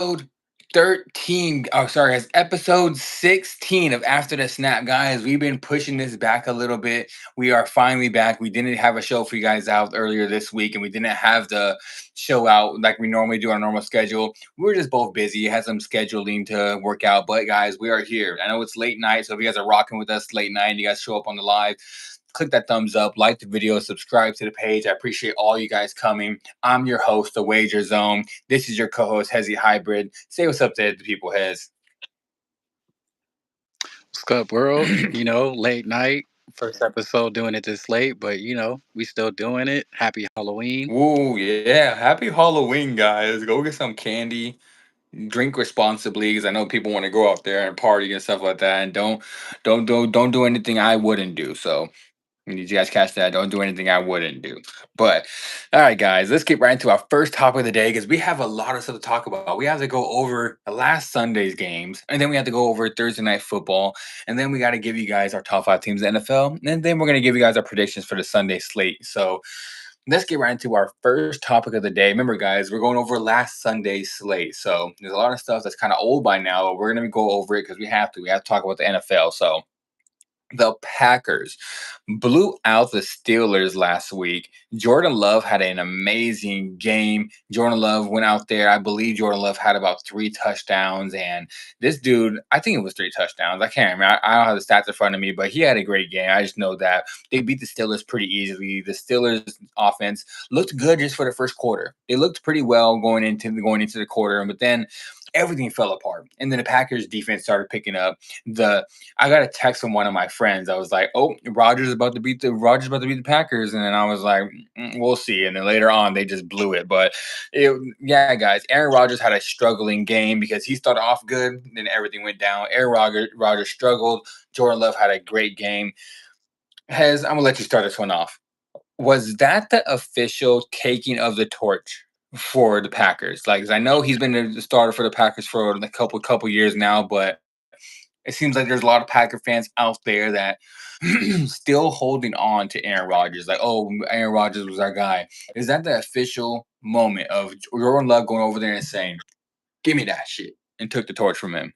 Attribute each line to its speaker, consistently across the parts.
Speaker 1: 13. Oh, sorry, it's episode 16 of After the Snap, guys. We've been pushing this back a little bit. We are finally back. We didn't have a show for you guys out earlier this week, and we didn't have the show out like we normally do on our normal schedule. We were just both busy, had some scheduling to work out. But guys, we are here. I know it's late night, so if you guys are rocking with us late night and you guys show up on the live, click that thumbs up, like the video, subscribe to the page. I appreciate all you guys coming. I'm your host, The Wager Zone. This is your co-host, Hezzy Hybrid. Say what's up to the people, Hez.
Speaker 2: What's up, world? Late night, first episode doing it this late, but we still doing it. Happy Halloween.
Speaker 1: Ooh, yeah. Happy Halloween, guys. Go get some candy. Drink responsibly because I know people want to go out there and party and stuff like that. And don't do anything I wouldn't do. So did you guys catch that? Don't do anything I wouldn't do. But all right, guys, let's get right into our first topic of the day because we have a lot of stuff to talk about. We have to go over the last Sunday's games, and then we have to go over Thursday night football, and then we got to give you guys our top five teams in the NFL, and then we're gonna give you guys our predictions for the Sunday slate. So let's get right into our first topic of the day. Remember, guys, we're going over last Sunday's slate. So there's a lot of stuff that's kind of old by now, but we're gonna go over it because we have to. We have to talk about the NFL. So the Packers blew out the Steelers last week. Jordan Love had an amazing game. Jordan Love went out there. I believe Jordan Love had about 3 touchdowns. And this dude, I think it was 3 touchdowns. I can't remember. I don't have the stats in front of me, but he had a great game. I just know that they beat the Steelers pretty easily. The Steelers offense looked good just for the first quarter. They looked pretty well going into the quarter, but then everything fell apart. And then the Packers defense started picking up. The I got a text from one of my friends. I was like, "Oh, Rodgers about to beat the Packers," and then I was like, "We'll see." And then later on, they just blew it. But yeah, guys, Aaron Rodgers had a struggling game because he started off good, then everything went down. Rodgers struggled. Jordan Love had a great game. Hez, I'm gonna let you start this one off. Was that the official taking of the torch for the Packers? Like, 'cause I know he's been the starter for the Packers for a couple years now, but it seems like there's a lot of Packer fans out there that still holding on to Aaron Rodgers. Like, oh, Aaron Rodgers was our guy. Is that the official moment of Jordan Love going over there and saying, "Give me that shit," and took the torch from him?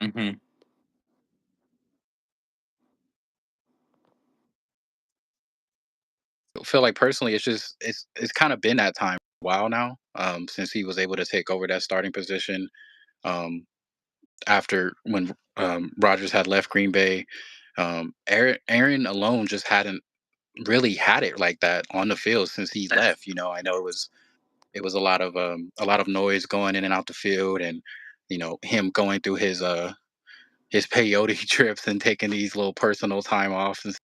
Speaker 1: Hmm.
Speaker 2: I feel like personally, it's kind of been that time for a while now, since he was able to take over that starting position. Um, After when Rodgers had left Green Bay, Aaron alone just hadn't really had it like that on the field since he left. I know it was a lot of noise going in and out the field, and him going through his peyote trips and taking these little personal time off, and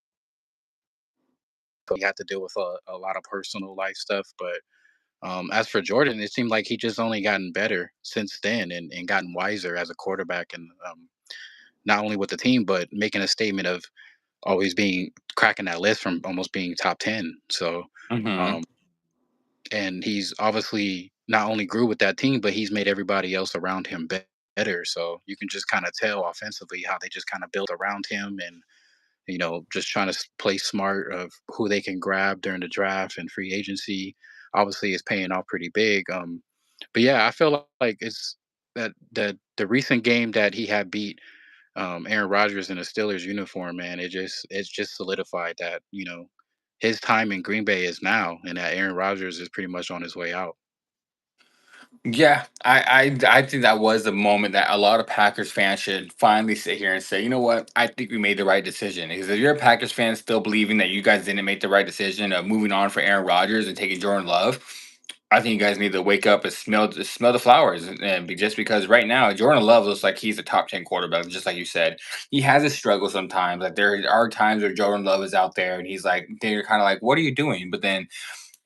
Speaker 2: so he had to deal with a lot of personal life stuff. But as for Jordan, it seemed like he just only gotten better since then, and gotten wiser as a quarterback, and not only with the team but making a statement of always being cracking that list from almost being top 10. So
Speaker 1: Hmm.
Speaker 2: um, and he's obviously not only grew with that team, but he's made everybody else around him better. So you can just kind of tell offensively how they just kind of built around him, and just trying to play smart of who they can grab during the draft and free agency. Obviously, is paying off pretty big. But yeah, I feel like it's that the recent game that he had beat Aaron Rodgers in a Steelers uniform, man. It's just solidified that his time in Green Bay is now, and that Aaron Rodgers is pretty much on his way out.
Speaker 1: Yeah, I think that was the moment that a lot of Packers fans should finally sit here and say, you know what, I think we made the right decision. Because if you're a Packers fan still believing that you guys didn't make the right decision of moving on for Aaron Rodgers and taking Jordan Love, I think you guys need to wake up and smell the flowers. Just because right now Jordan Love looks like he's a top 10 quarterback, just like you said. He has a struggle sometimes. Like there are times where Jordan Love is out there and he's like, they're kind of like, what are you doing? But then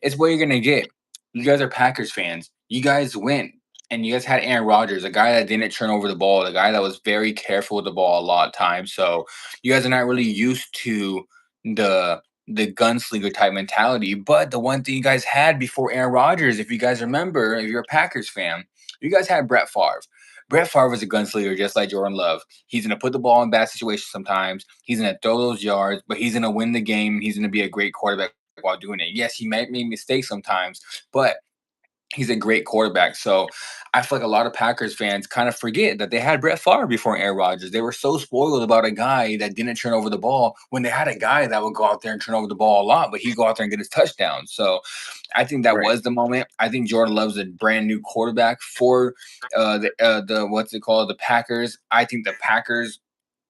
Speaker 1: it's what you're gonna get. You guys are Packers fans. You guys win. And you guys had Aaron Rodgers, a guy that didn't turn over the ball, a guy that was very careful with the ball a lot of times. So you guys are not really used to the the gunslinger type mentality. But the one thing you guys had before Aaron Rodgers, if you guys remember, if you're a Packers fan, you guys had Brett Favre. Brett Favre is a gunslinger just like Jordan Love. He's going to put the ball in bad situations sometimes. He's going to throw those yards, but he's going to win the game. He's going to be a great quarterback while doing it. Yes, he might make mistakes sometimes, but he's a great quarterback. So I feel like a lot of Packers fans kind of forget that they had Brett Favre before Aaron Rodgers. They were so spoiled about a guy that didn't turn over the ball when they had a guy that would go out there and turn over the ball a lot, but he'd go out there and get his touchdown. So I think that
Speaker 2: Right.
Speaker 1: was the moment. I think Jordan Love's a brand new quarterback for the what's it called, the Packers. I think the Packers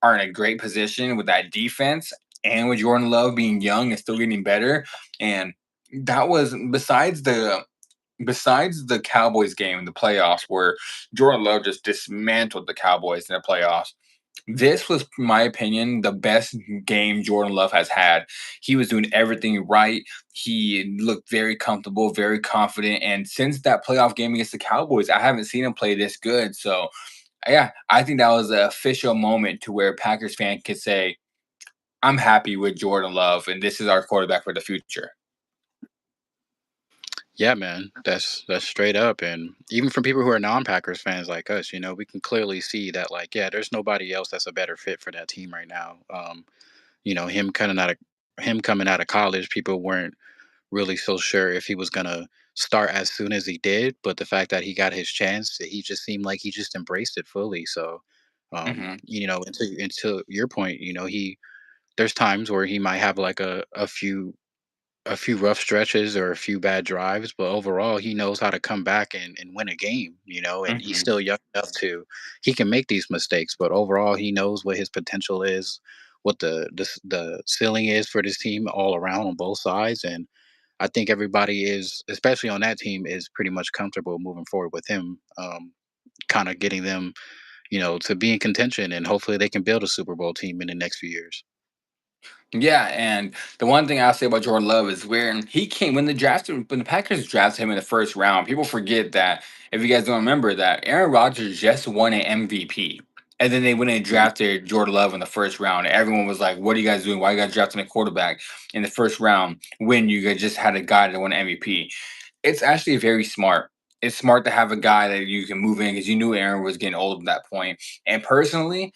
Speaker 1: are in a great position with that defense and with Jordan Love being young and still getting better. And that was besides the Cowboys game in the playoffs where Jordan Love just dismantled the Cowboys in the playoffs. This was, in my opinion, the best game Jordan Love has had. He was doing everything right. He looked very comfortable, very confident. And since that playoff game against the Cowboys, I haven't seen him play this good. So, yeah, I think that was an official moment to where Packers fan could say, I'm happy with Jordan Love, and this is our quarterback for the future.
Speaker 2: Yeah, man, that's straight up. And even from people who are non-Packers fans like us, we can clearly see that, like, yeah, there's nobody else that's a better fit for that team right now. Him coming out of college, people weren't really so sure if he was gonna start as soon as he did, but the fact that he got his chance, he just seemed like he just embraced it fully. So,
Speaker 1: Hmm.
Speaker 2: until your point, he there's times where he might have like a few rough stretches or a few bad drives, but overall he knows how to come back and win a game, and he's
Speaker 1: Hmm.
Speaker 2: still young enough to he can make these mistakes, but overall he knows what his potential is, what the ceiling is for this team all around on both sides. And I think everybody is, especially on that team, is pretty much comfortable moving forward with him, kind of getting them, to be in contention, and hopefully they can build a Super Bowl team in the next few years.
Speaker 1: Yeah, and the one thing I'll say about Jordan Love is when he came when the Packers drafted him in the first round, people forget that if you guys don't remember that Aaron Rodgers just won an MVP. And then they went and
Speaker 2: Mhm.
Speaker 1: drafted Jordan Love in the first round. And everyone was like, what are you guys doing? Why are you guys drafting a quarterback in the first round when you guys just had a guy that won MVP? It's actually very smart. It's smart to have a guy that you can move in because you knew Aaron was getting old at that point. And personally,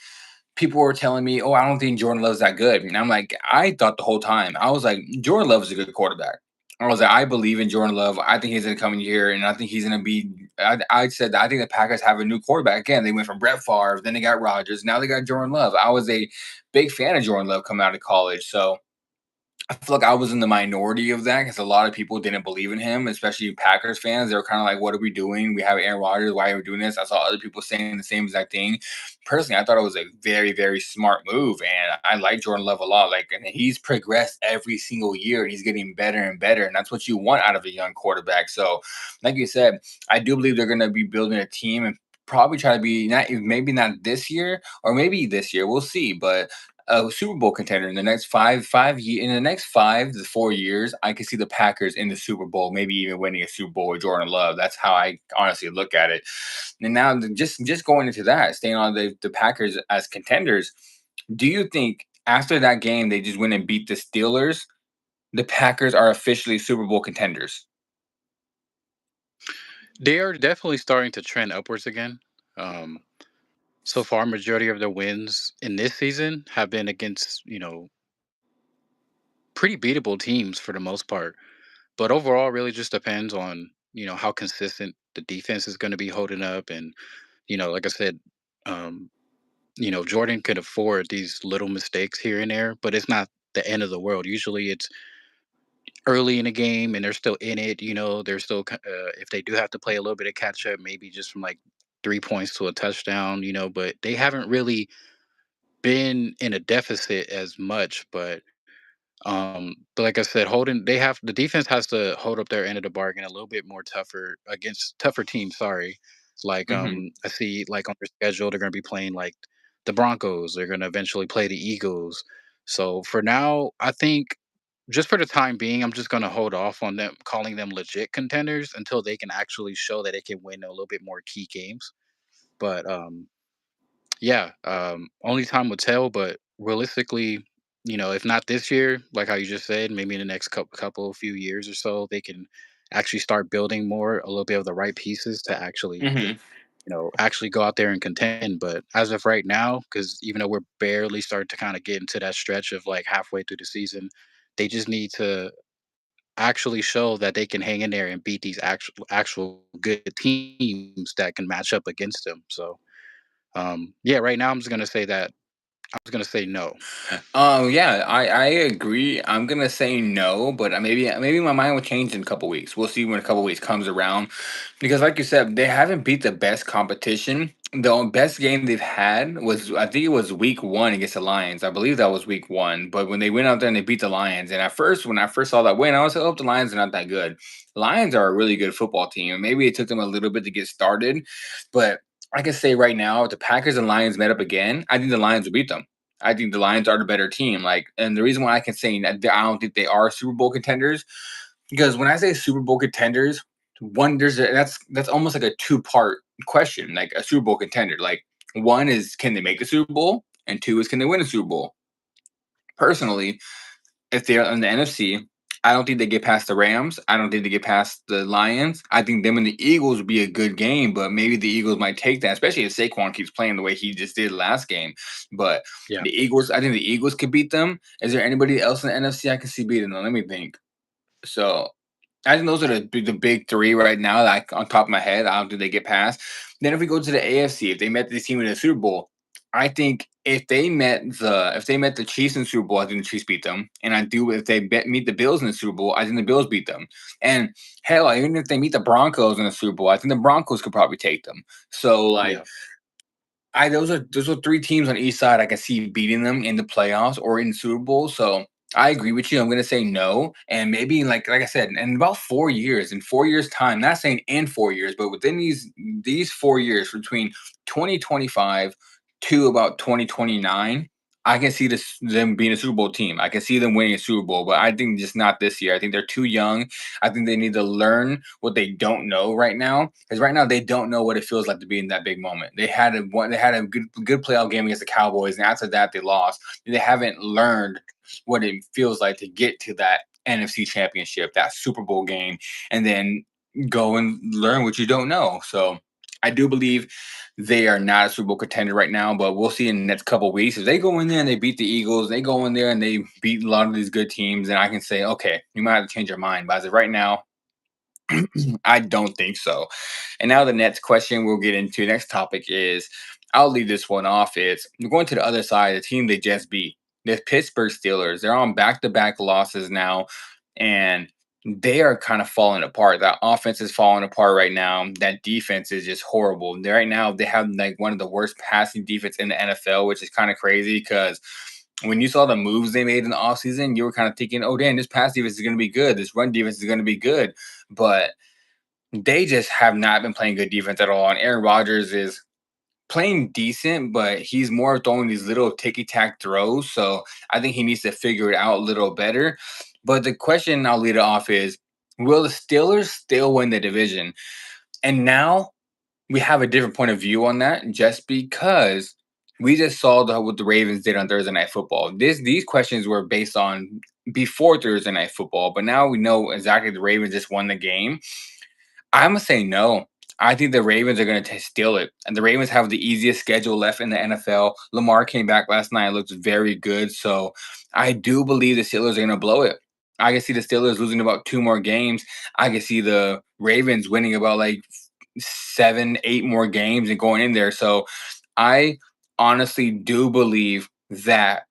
Speaker 1: people were telling me, "Oh, I don't think Jordan Love's that good." And I'm like, I thought the whole time, I was like, Jordan Love is a good quarterback. I was like, I believe in Jordan Love. I think he's gonna come in here, and I think he's gonna be. I said that I think the Packers have a new quarterback again. They went from Brett Favre, then they got Rodgers, now they got Jordan Love. I was a big fan of Jordan Love coming out of college, so I feel like I was in the minority of that because a lot of people didn't believe in him, especially Packers fans. They were kind of like, "What are we doing? We have Aaron Rodgers. Why are we doing this?" I saw other people saying the same exact thing. Personally, I thought it was a very, very smart move, and I like Jordan Love a lot. Like, and he's progressed every single year, and he's getting better and better, and that's what you want out of a young quarterback. So, like you said, I do believe they're going to be building a team and probably try to be not maybe not this year or maybe this year. We'll see, but a Super Bowl contender in the next in the next 5 to 4 years. I can see the Packers in the Super Bowl, maybe even winning a Super Bowl with Jordan Love. That's how I honestly look at it. And now, just going into that, staying on the Packers as contenders, do you think after that game they just went and beat the Steelers, the Packers are officially Super Bowl contenders?
Speaker 2: They are definitely starting to trend upwards again. Um, so far, majority of their wins in this season have been against, pretty beatable teams for the most part. But overall, really just depends on, how consistent the defense is going to be holding up. And, like I said, um, Jordan could afford these little mistakes here and there, but it's not the end of the world. Usually it's early in the game and they're still in it. They're still, if they do have to play a little bit of catch up, maybe just from like 3 points to a touchdown, but they haven't really been in a deficit as much. But like I said, holding they have the defense has to hold up their end of the bargain a little bit more tougher against tougher teams. Sorry, like
Speaker 1: Hmm.
Speaker 2: I see like on their schedule they're going to be playing like the Broncos. They're going to eventually play the Eagles. So for now, I think just for the time being, I'm just going to hold off on them calling them legit contenders until they can actually show that they can win a little bit more key games. But yeah, only time will tell, but realistically, if not this year, like how you just said, maybe in the next couple few years or so, they can actually start building more, a little bit of the right pieces to actually
Speaker 1: Hmm.
Speaker 2: actually go out there and contend. But as of right now, because even though we're barely starting to kind of get into that stretch of like halfway through the season, they just need to actually show that they can hang in there and beat these actual good teams that can match up against them. So yeah, right now I'm just gonna say no.
Speaker 1: Yeah, I agree. I'm gonna say no, but maybe my mind will change in a couple weeks. We'll see when a couple weeks comes around, because like you said, they haven't beat the best competition. The best game they've had was, I think it was week one against the Lions. I believe that was week one. But when they went out there and they beat the Lions, and at first when I first saw that win, I was like, oh, the Lions are not that good. Lions are a really good football team. Maybe it took them a little bit to get started, but I can say right now, if the Packers and Lions met up again, I think the Lions will beat them. I think the Lions are the better team. Like, and the reason why I can say that I don't think they are Super Bowl contenders, because when I say Super Bowl contenders, that's almost like a two-part question, like a Super Bowl contender. Like, one is, can they make the Super Bowl, and two is, can they win a Super Bowl? Personally, if they're in the NFC, I don't think they get past the Rams. I don't think they get past the Lions. I think them and the Eagles would be a good game, but maybe the Eagles might take that, especially if Saquon keeps playing the way he just did last game. But
Speaker 2: Yeah.
Speaker 1: the Eagles, I think the Eagles could beat them. Is there anybody else in the NFC I can see beating them? Let me think. So I think those are the big three right now, like on top of my head. I don't think they get past. Then if we go to the AFC, if they met this team in the Super Bowl, I think if they met the Chiefs in the Super Bowl, I think the Chiefs beat them. And I do if they meet the Bills in the Super Bowl, I think the Bills beat them. And hell, even if they meet the Broncos in the Super Bowl, I think the Broncos could probably take them. So like
Speaker 2: Yeah.
Speaker 1: I those are three teams on each side I can see beating them in the playoffs or in Super Bowl. So I agree with you. I'm gonna say no. And maybe like I said, in about 4 years, in 4 years' time, not saying in 4 years, but within these 4 years between 2025 to about 2029, I can see them being a Super Bowl team. I can see them winning a Super Bowl, but I think just not this year. I think they're too young. I think they need to learn what they don't know right now, because right now they don't know what it feels like to be in that big moment. They had a good playoff game against the Cowboys, and after that they lost. They haven't learned what it feels like to get to that NFC Championship, that Super Bowl game, and then go and learn what you don't know. So I do believe they are not a Super Bowl contender right now, but we'll see in the next couple weeks. If they go in there and they beat the Eagles, they go in there and they beat a lot of these good teams, then I can say, okay, you might have to change your mind. But as of right now, I don't think so. And now the next question we'll get into, next topic is, I'll leave this one off. It's we're going to the other side, the team they just beat. The Pittsburgh Steelers. They're on back-to-back losses now, and they are kind of falling apart. That offense is falling apart right now. That defense is just horrible. Right now, they have like one of the worst passing defense in the NFL, which is kind of crazy because when you saw the moves they made in the offseason, you were kind of thinking, oh, damn, this pass defense is going to be good. This run defense is going to be good. But they just have not been playing good defense at all. And Aaron Rodgers is playing decent, but he's more throwing these little ticky tack throws. So I think he needs to figure it out a little better. But the question I'll lead it off is, will the Steelers still win the division? And now we have a different point of view on that just because we just saw what the Ravens did on Thursday Night Football. These questions were based on before Thursday Night Football, but now we know exactly the Ravens just won the game. I'm gonna say no. I think the Ravens are gonna steal it, and the Ravens have the easiest schedule left in the NFL. Lamar came back last night; looked very good. So I do believe the Steelers are gonna blow it. I can see the Steelers losing about two more games. I can see the Ravens winning about like 7, 8 more games and going in there. So I honestly do believe that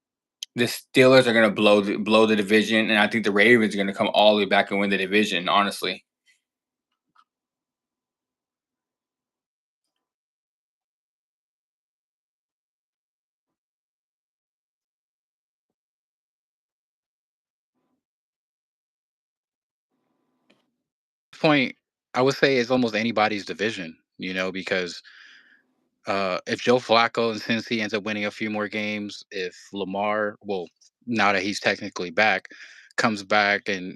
Speaker 1: the Steelers are gonna blow the division, and I think the Ravens are gonna come all the way back and win the division. Honestly.
Speaker 2: Point, I would say it's almost anybody's division, because if Joe Flacco and Cincy ends up winning a few more games, if Lamar, well, now that he's technically back, comes back and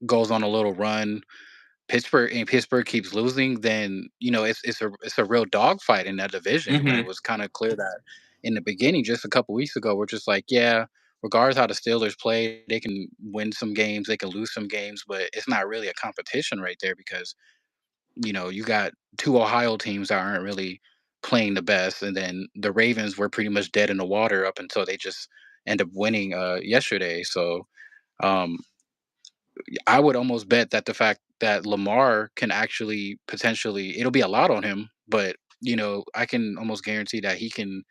Speaker 2: goes on a little run, Pittsburgh keeps losing, then it's a real dogfight in that division. When it
Speaker 1: Hmm.
Speaker 2: was kind of clear that in the beginning, just a couple weeks ago, we're just like, yeah, regardless how the Steelers play, they can win some games, they can lose some games, but it's not really a competition right there because you got two Ohio teams that aren't really playing the best, and then the Ravens were pretty much dead in the water up until they just end up winning yesterday. So um, I would almost bet that the fact that Lamar can actually potentially, it'll be a lot on him, but I can almost guarantee that he can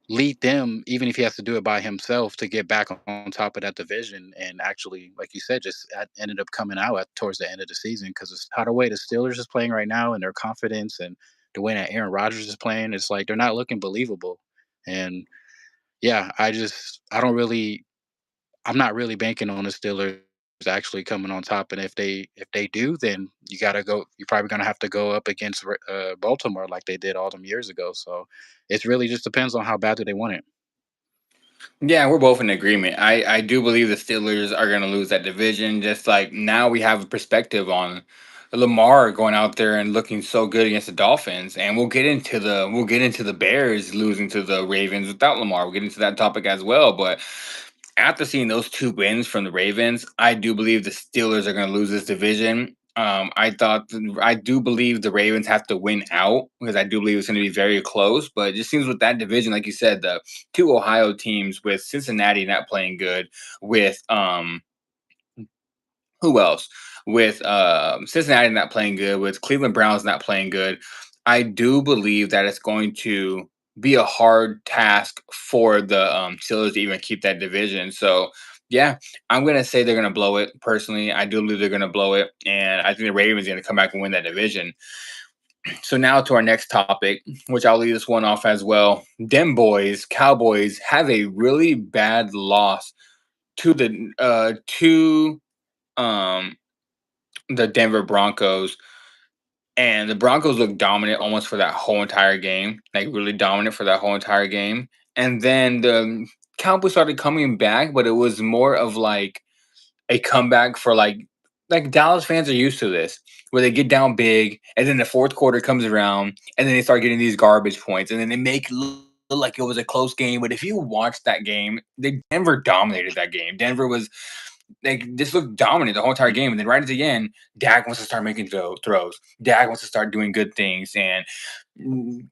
Speaker 2: lead them, even if he has to do it by himself, to get back on top of that division. And actually, like you said, just ended up coming out towards the end of the season, because how the way the Steelers is playing right now and their confidence, and the way that Aaron Rodgers is playing, it's like they're not looking believable. And yeah, I don't really, I'm not really banking on the Steelers actually coming on top. And if they do, then you got to go. You're probably going to have to go up against Baltimore like they did all them years ago. So it really just depends on how bad do they want it.
Speaker 1: Yeah, we're both in agreement. I do believe the Steelers are going to lose that division. Just like now we have a perspective on Lamar going out there and looking so good against the Dolphins, and we'll get into the Bears losing to the Ravens without Lamar. We'll get into that topic as well. But after seeing those two wins from the Ravens, I do believe the Steelers are going to lose this division. I do believe the Ravens have to win out because I do believe it's going to be very close. But it just seems with that division, like you said, the two Ohio teams with Cincinnati not playing good, with who else? With Cincinnati not playing good, with Cleveland Browns not playing good, I do believe that it's going to be a hard task for the Steelers to even keep that division. So, yeah, I'm going to say they're going to blow it. Personally, I do believe they're going to blow it. And I think the Ravens are going to come back and win that division. So, now to our next topic, which I'll leave this one off as well. Dem boys, Cowboys, have a really bad loss to um, the Denver Broncos, and the Broncos looked dominant almost for that whole entire game, like really dominant for that whole entire game. And then the Cowboys started coming back, but it was more of like a comeback for like Dallas fans are used to this, where they get down big, and then the fourth quarter comes around, and then they start getting these garbage points, and then they make it look like it was a close game. But if you watch that game, Denver dominated that game. Denver was like this looked dominant the whole entire game, and then right at the end, Dak wants to start making throws. Dak wants to start doing good things and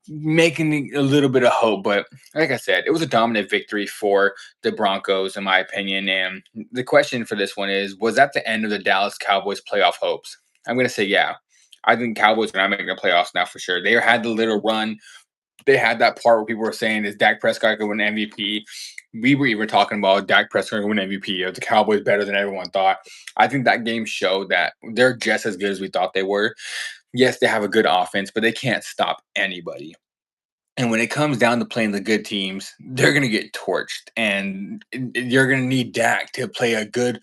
Speaker 1: making a little bit of hope. But like I said, it was a dominant victory for the Broncos, in my opinion. And the question for this one is: was that the end of the Dallas Cowboys playoff hopes? I'm going to say yeah. I think Cowboys are not making the playoffs now for sure. They had the little run. They had that part where people were saying, "Is Dak Prescott going to win MVP?" We were even talking about Dak Prescott going to win MVP. The Cowboys better than everyone thought. I think that game showed that they're just as good as we thought they were. Yes, they have a good offense, but they can't stop anybody. And when it comes down to playing the good teams, they're going to get torched. And you're going to need Dak to play a good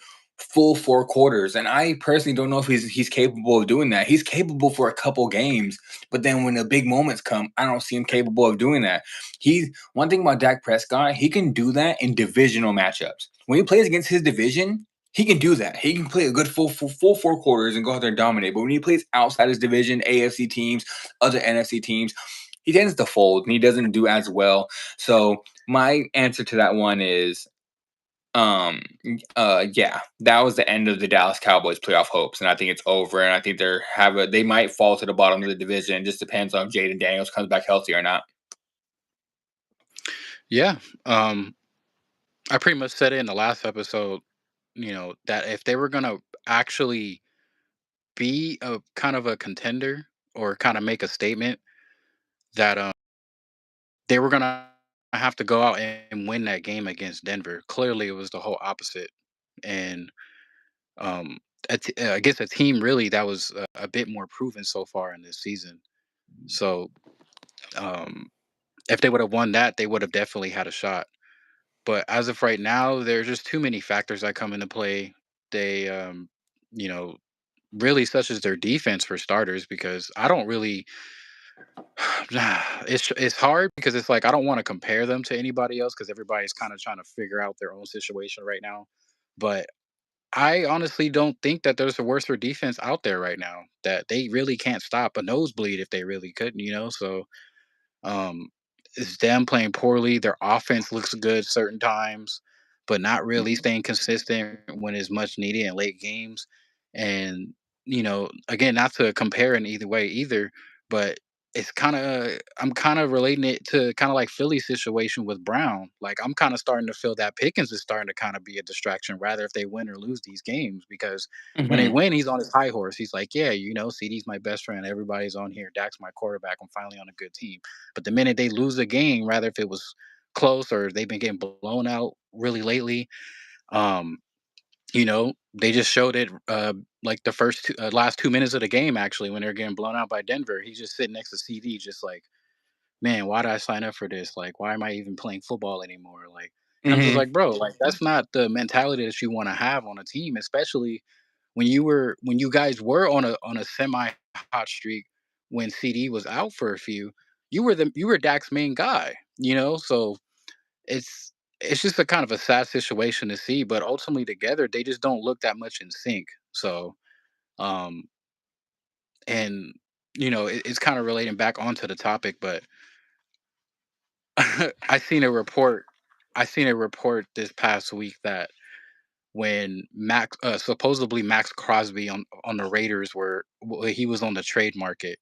Speaker 1: full four quarters. And I personally don't know if he's capable of doing that. He's capable for a couple games, but then when the big moments come, I don't see him capable of doing that. He's one thing about Dak Prescott, he can do that in divisional matchups. When he plays against his division, he can do that. He can play a good full four quarters and go out there and dominate. But when he plays outside his division, AFC teams, other NFC teams, he tends to fold and he doesn't do as well. So my answer to that one is yeah, that was the end of the Dallas Cowboys playoff hopes, and I think it's over. And I think they might fall to the bottom of the division. It just depends on if Jaden Daniels comes back healthy or not.
Speaker 2: Yeah. Um, I pretty much said it in the last episode, that if they were going to actually be a kind of a contender or kind of make a statement, that they were going to have to go out and win that game against Denver. Clearly, it was the whole opposite. And um, I guess a team really that was a bit more proven so far in this season. So um, if they would have won that, they would have definitely had a shot. But as of right now, there's just too many factors that come into play. They, you know, really such as their defense for starters, because I don't really. It's hard because it's like I don't want to compare them to anybody else because everybody's kind of trying to figure out their own situation right now. But I honestly don't think that there's a worse for defense out there right now. That they really can't stop a nosebleed if they really couldn't. So um, it's them playing poorly. Their offense looks good certain times, but not really staying consistent when it's much needed in late games. And again, not to compare in either way either, but I'm kind of relating it to kind of like Philly's situation with Brown. Like I'm kind of starting to feel that Pickens is starting to kind of be a distraction, rather if they win or lose these games. Because when they
Speaker 1: Hmm.
Speaker 2: win, he's on his high horse. He's like, yeah, CD's my best friend. Everybody's on here. Dak's my quarterback. I'm finally on a good team. But the minute they lose a game, rather if it was close or they've been getting blown out really lately, um, they just showed it, like the last 2 minutes of the game. Actually, when they're getting blown out by Denver, he's just sitting next to CD, just like, man, why did I sign up for this? Like, why am I even playing football anymore? Like, and I'm just
Speaker 1: Hmm.
Speaker 2: like, bro, like that's not the mentality that you want to have on a team, especially when you guys were on a semi hot streak when CD was out for a few. You were Dak's main guy, so it's just a kind of a sad situation to see, but ultimately together they just don't look that much in sync. So, um, and it's kind of relating back onto the topic, but I seen a report. I seen a report this past week that when supposedly Max Crosby on the Raiders he was on the trade market,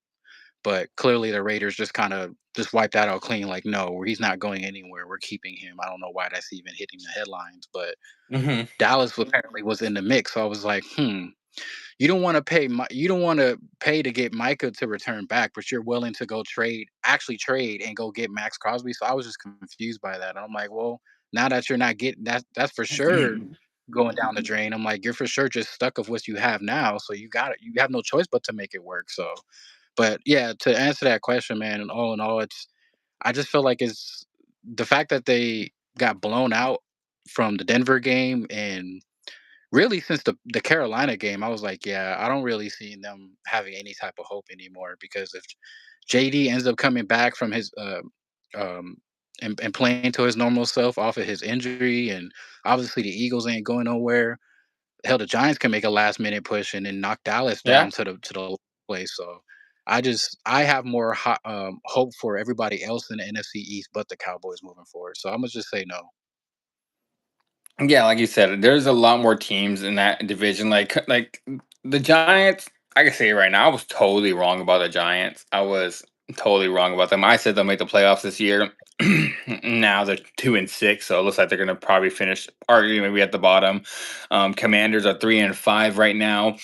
Speaker 2: but clearly the Raiders just kind of just wiped that out clean. Like, no, he's not going anywhere. We're keeping him. I don't know why that's even hitting the headlines, but
Speaker 1: Hmm.
Speaker 2: Dallas apparently was in the mix. So I was like, you don't want to pay to get Micah to return back, but you're willing to go actually trade and go get Max Crosby. So I was just confused by that. And I'm like, well, now that you're not getting that's for sure going down the drain. I'm like, you're for sure just stuck of what you have now. So you have no choice but to make it work. So, but yeah, to answer that question, man, and all in all, I just feel like it's the fact that they got blown out from the Denver game, and really since the Carolina game, I was like, yeah, I don't really see them having any type of hope anymore, because if JD ends up coming back from his um and playing to his normal self off of his injury, and obviously the Eagles ain't going nowhere. Hell, the Giants can make a last minute push and then knock Dallas
Speaker 1: Yeah.
Speaker 2: down to the place. So I have more hope for everybody else in the NFC East but the Cowboys moving forward. So I'm gonna just say no.
Speaker 1: Yeah, like you said, there's a lot more teams in that division. Like the Giants, I can say it right now, I was totally wrong about the Giants. I was totally wrong about them. I said they'll make the playoffs this year. Now they're 2-6, so it looks like they're gonna probably finish arguably maybe at the bottom. Commanders are 3-5 right now.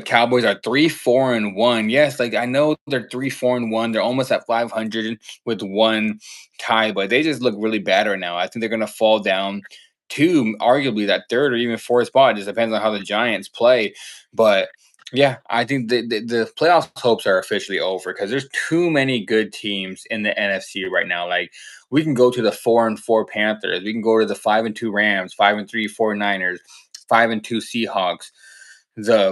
Speaker 1: Cowboys are 3-4-1. Yes, like I know they're 3-4-1. They're almost at 500 with one tie, but they just look really bad right now. I think they're gonna fall down to arguably that third or even fourth spot. It just depends on how the Giants play. But yeah, I think the playoff hopes are officially over because there's too many good teams in the NFC right now. Like we can go to the 4-4 Panthers, we can go to the 5-2 Rams, 5-3 49ers, 5-2 Seahawks.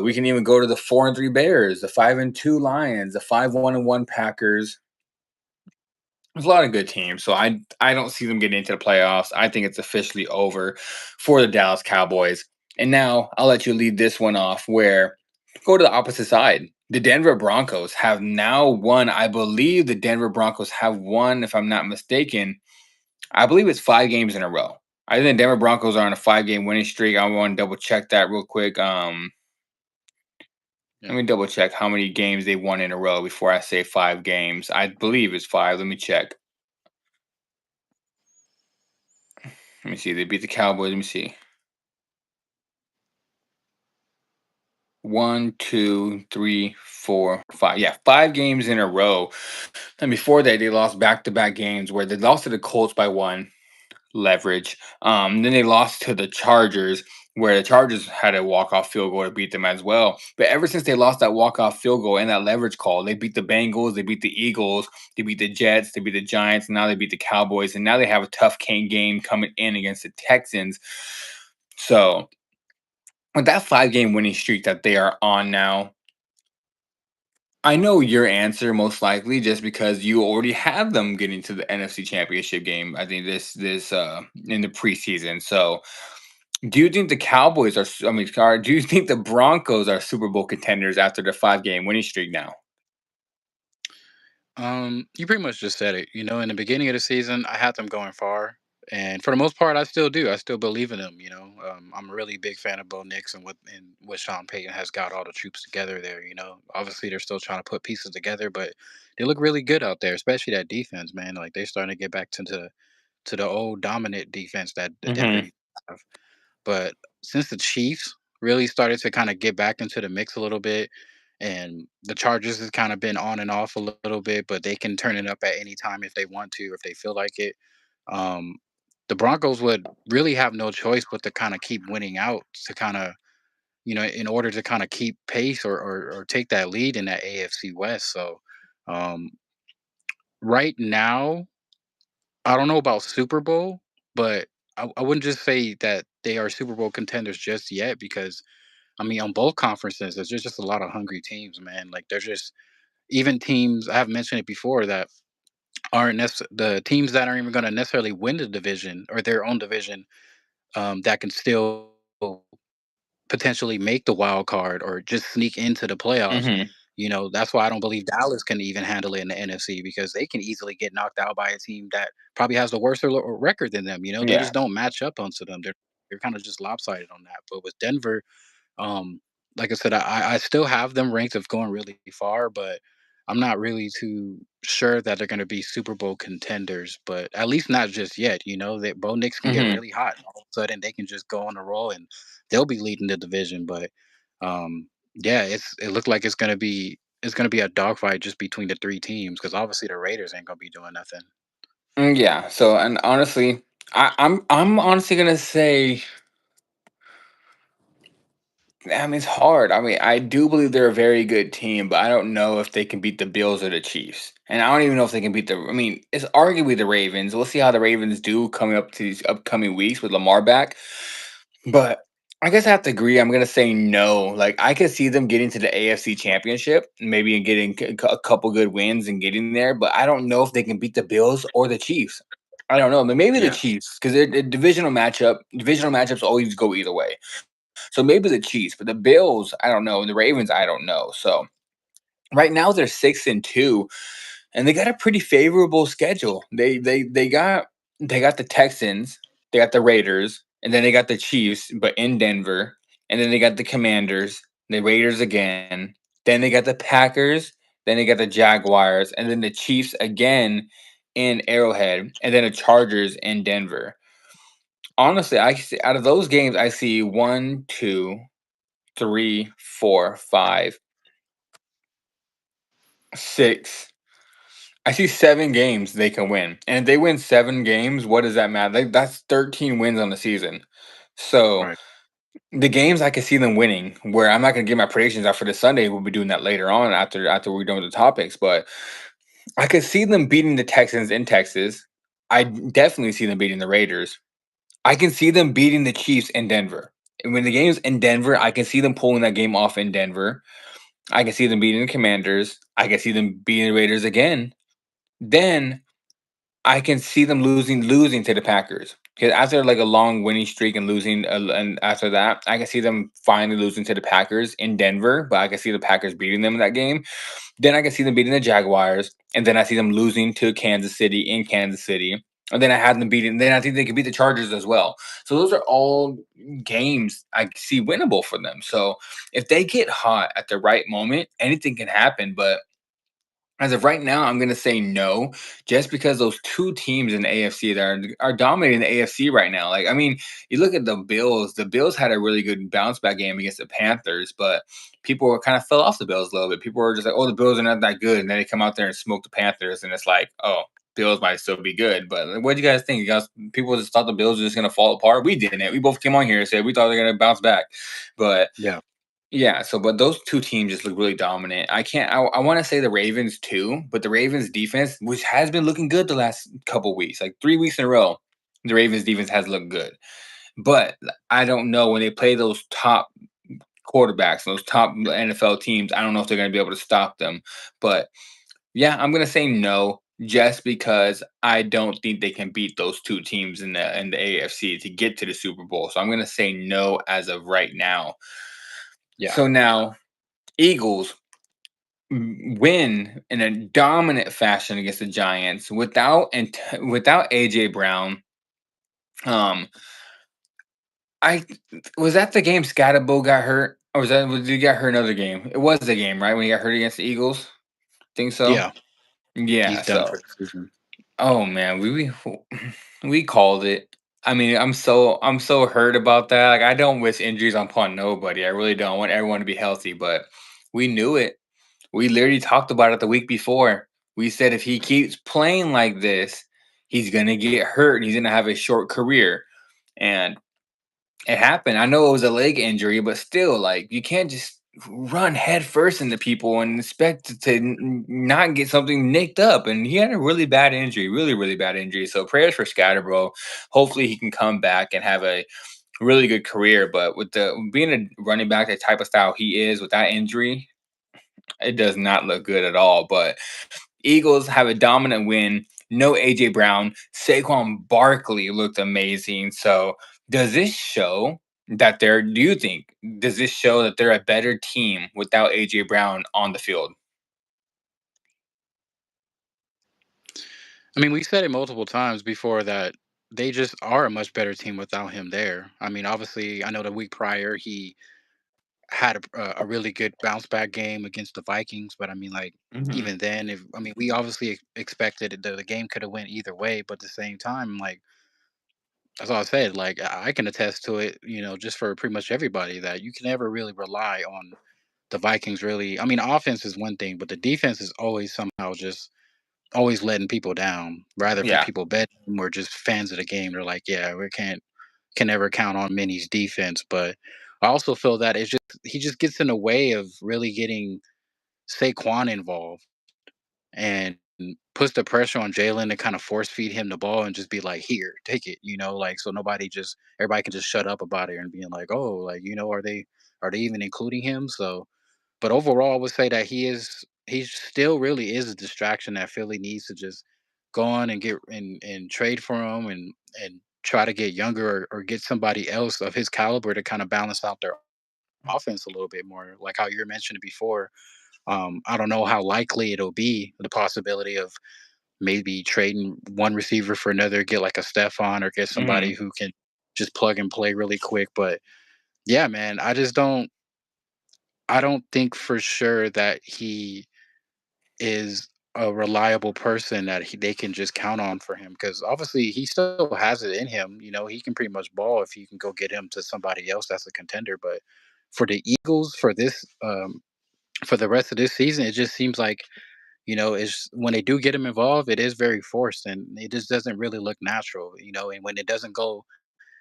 Speaker 1: We can even go to the 4-3 Bears, the 5-2 Lions, the 5-1-1 Packers. There's a lot of good teams, so I don't see them getting into the playoffs. I think it's officially over for the Dallas Cowboys. And now I'll let you lead this one off. Where go to the opposite side. The Denver Broncos have now won. I believe the Denver Broncos have won, if I'm not mistaken. I believe it's 5 games in a row. I think the Denver Broncos are on a 5 game winning streak. I want to double check that real quick. Let
Speaker 2: Yeah.
Speaker 1: me double check how many games they won in a row before I say 5 games. I believe it's 5. Let me check. Let me see. They beat the Cowboys. Let me see. 1, 2, 3, 4, 5. Yeah, 5 games in a row. And before that, they lost back-to-back games where they lost to the Colts by one, leverage. Then they lost to the Chargers, where the Chargers had a walk-off field goal to beat them as well. But ever since they lost that walk-off field goal and that leverage call, they beat the Bengals, they beat the Eagles, they beat the Jets, they beat the Giants, and now they beat the Cowboys. And now they have a tough game coming in against the Texans. So with that 5 game winning streak that they are on now, I know your answer most likely just because you already have them getting to the NFC Championship game. I think this in the preseason. So, do you think the Cowboys are? I mean, do you think the Broncos are Super Bowl contenders after the 5 game winning streak now?
Speaker 2: You pretty much just said it. In the beginning of the season, I had them going far. And for the most part, I still do. I still believe in them. I'm a really big fan of Bo Nix and what Sean Payton has got all the troops together there. Obviously they're still trying to put pieces together, but they look really good out there, especially that defense, man. Like they're starting to get back to the old dominant defense that the Denver
Speaker 1: Hmm.
Speaker 2: used to have. But since the Chiefs really started to kind of get back into the mix a little bit, and the Chargers has kind of been on and off a little bit, but they can turn it up at any time if they want to, if they feel like it. Um, the Broncos would really have no choice but to kind of keep winning out to kind of, in order to kind of keep pace or take that lead in that AFC West. So, um, right now, I don't know about Super Bowl, but I wouldn't just say that they are Super Bowl contenders just yet because I mean on both conferences there's just a lot of hungry teams, man. Like there's just even teams I have mentioned it before that the teams that aren't even going to necessarily win the division or their own division, that can still potentially make the wild card or just sneak into the playoffs.
Speaker 1: Hmm.
Speaker 2: That's why I don't believe Dallas can even handle it in the NFC because they can easily get knocked out by a team that probably has the worse record than them. They
Speaker 1: Yeah.
Speaker 2: just don't match up onto them. They're kind of just lopsided on that. But with Denver, um, like I said, I still have them ranked of going really far, but I'm not really too sure that they're going to be Super Bowl contenders. But at least not just yet. That Bo Nix can get
Speaker 1: Hmm.
Speaker 2: really hot, and all of a sudden they can just go on a roll and they'll be leading the division. But yeah, it looked like it's gonna be a dogfight just between the three teams because obviously the Raiders ain't gonna be doing nothing.
Speaker 1: Yeah. So, and honestly, I'm honestly gonna say, I mean, it's hard. I mean, I do believe they're a very good team, but I don't know if they can beat the Bills or the Chiefs. And I don't even know if they can beat the. I mean, it's arguably the Ravens. We'll see how the Ravens do coming up to these upcoming weeks with Lamar back. But I guess I have to agree. I'm gonna say no. Like I could see them getting to the AFC Championship, maybe and getting a couple good wins and getting there. But I don't know if they can beat the Bills or the Chiefs. I don't know. Maybe the
Speaker 2: Yeah,
Speaker 1: Chiefs because they're divisional matchup. Divisional matchups always go either way. So maybe the Chiefs, but the Bills, I don't know. And the Ravens, I don't know. So right now they're 6-2, and they got a pretty favorable schedule. They got the Texans, they got the Raiders, and then they got the Chiefs, but in Denver, and then they got the Commanders, the Raiders again. Then they got the Packers, then they got the Jaguars, and then the Chiefs again in Arrowhead, and then the Chargers in Denver. Honestly, I see, out of those games, I see one, two, three, four, five, six. I see 7 games they can win, and if they win 7 games, what does that matter? That's 13 wins on the season. So
Speaker 2: right.
Speaker 1: the games I can see them winning, where I'm not going to get my predictions out for this Sunday. We'll be doing that later on after we're done with the topics. But I could see them beating the Texans in Texas. I definitely see them beating the Raiders. I can see them beating the Chiefs in Denver. And when the game's in Denver, I can see them pulling that game off in Denver. I can see them beating the Commanders. I can see them beating the Raiders again. Then I can see them losing to the Packers. Because after like a long winning streak and losing, and after that, I can see them finally losing to the Packers in Denver. But I can see the Packers beating them in that game. Then I can see them beating the Jaguars, and then I see them losing to Kansas City in Kansas City. And then I have them beating. Then I think they can beat the Chargers as well. So those are all games I see winnable for them. So if they get hot at the right moment, anything can happen. But as of right now, I'm going to say no, just because those two teams in the AFC that are dominating the AFC right now. Like, I mean, you look at the Bills. The Bills had a really good bounce back game against the Panthers, but people were kind of fell off the Bills a little bit. People were just like, "Oh, the Bills are not that good," and then they come out there and smoke the Panthers, and it's like, "Oh, Bills might still be good." But like, what do you guys think? You guys, people just thought the Bills were just going to fall apart. We didn't. We both came on here and said we thought they were going to bounce back, but
Speaker 2: Yeah,
Speaker 1: yeah, so but those two teams just look really dominant. I can't. I want to say the Ravens too, but the Ravens defense, which has been looking good the last couple weeks, like 3 weeks in a row, the Ravens defense has looked good. But I don't know when they play those top quarterbacks, those top NFL teams. I don't know if they're going to be able to stop them. But yeah, I'm going to say no, just because I don't think they can beat those two teams in the AFC to get to the Super Bowl. So I'm going to say no as of right now.
Speaker 2: yeah,
Speaker 1: So now Eagles win in a dominant fashion against the Giants without AJ Brown. Um, I was that the game Scatterbo got hurt, or did he get hurt another game? It was the game, right, when he got hurt against the Eagles. Think so.
Speaker 2: Yeah,
Speaker 1: Yeah.
Speaker 2: he's done
Speaker 1: So,
Speaker 2: for the season.
Speaker 1: oh man, we called it. I mean, I'm so hurt about that. Like, I don't wish injuries upon nobody. I really don't. I want everyone to be healthy, but we knew it. We literally talked about it the week before. We said if he keeps playing like this, he's gonna get hurt. He's gonna have a short career, and it happened. I know it was a leg injury, but still, like, you can't just run head first into people and expect to not get something nicked up. And he had a really bad injury, really, really bad injury. So prayers for Scatterbro. Hopefully he can come back and have a really good career. But with the being a running back, the type of style he is with that injury, it does not look good at all. But Eagles have a dominant win. No AJ Brown. Saquon Barkley looked amazing. So does this show that they're? Do you think does this show that they're a better team without AJ Brown on the field?
Speaker 2: I mean, we said it multiple times before that they just are a much better team without him there. I mean, obviously, I know the week prior he had a really good bounce back game against the Vikings, but I mean, like
Speaker 1: Hmm.
Speaker 2: even then, if I mean, we obviously expected the game could have went either way, but at the same time, like that's all I said. Like I can attest to it, just for pretty much everybody that you can never really rely on the Vikings. Really, I mean, offense is one thing, but the defense is always somehow just always letting people down. Rather if
Speaker 1: Yeah.
Speaker 2: people bet them or just fans of the game, they're like, yeah, we can never count on Minnie's defense. But I also feel that it's just he just gets in the way of really getting Saquon involved and puts the pressure on Jalen to kind of force feed him the ball and just be like, here, take it, like so everybody can just shut up about it and being like, oh, like, are they even including him? So but overall I would say that he still really is a distraction that Philly needs to just go on and get and trade for him and try to get younger or get somebody else of his caliber to kind of balance out their offense a little bit more. Like how you were mentioning before, I don't know how likely it'll be the possibility of maybe trading one receiver for another, get like a Stefan or get somebody
Speaker 1: Hmm.
Speaker 2: who can just plug and play really quick. But yeah, man, I don't think for sure that he is a reliable person that they can just count on for him because obviously he still has it in him. He can pretty much ball if you can go get him to somebody else that's a contender. But for the Eagles, for the rest of this season, it just seems like it's when they do get him involved, it is very forced and it just doesn't really look natural. And when it doesn't go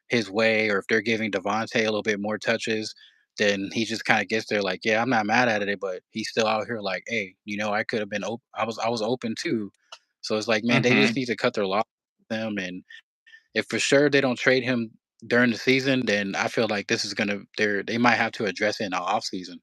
Speaker 2: his way, or if they're giving Devontae a little bit more touches, then he just kind of gets there like, yeah, I'm not mad at it, but he's still out here like, hey, I could have been open. I was open too. So it's like, man, they just
Speaker 1: Hmm.
Speaker 2: need to cut their losses with them. And if for sure they don't trade him during the season, then I feel like this is they might have to address it in the off season.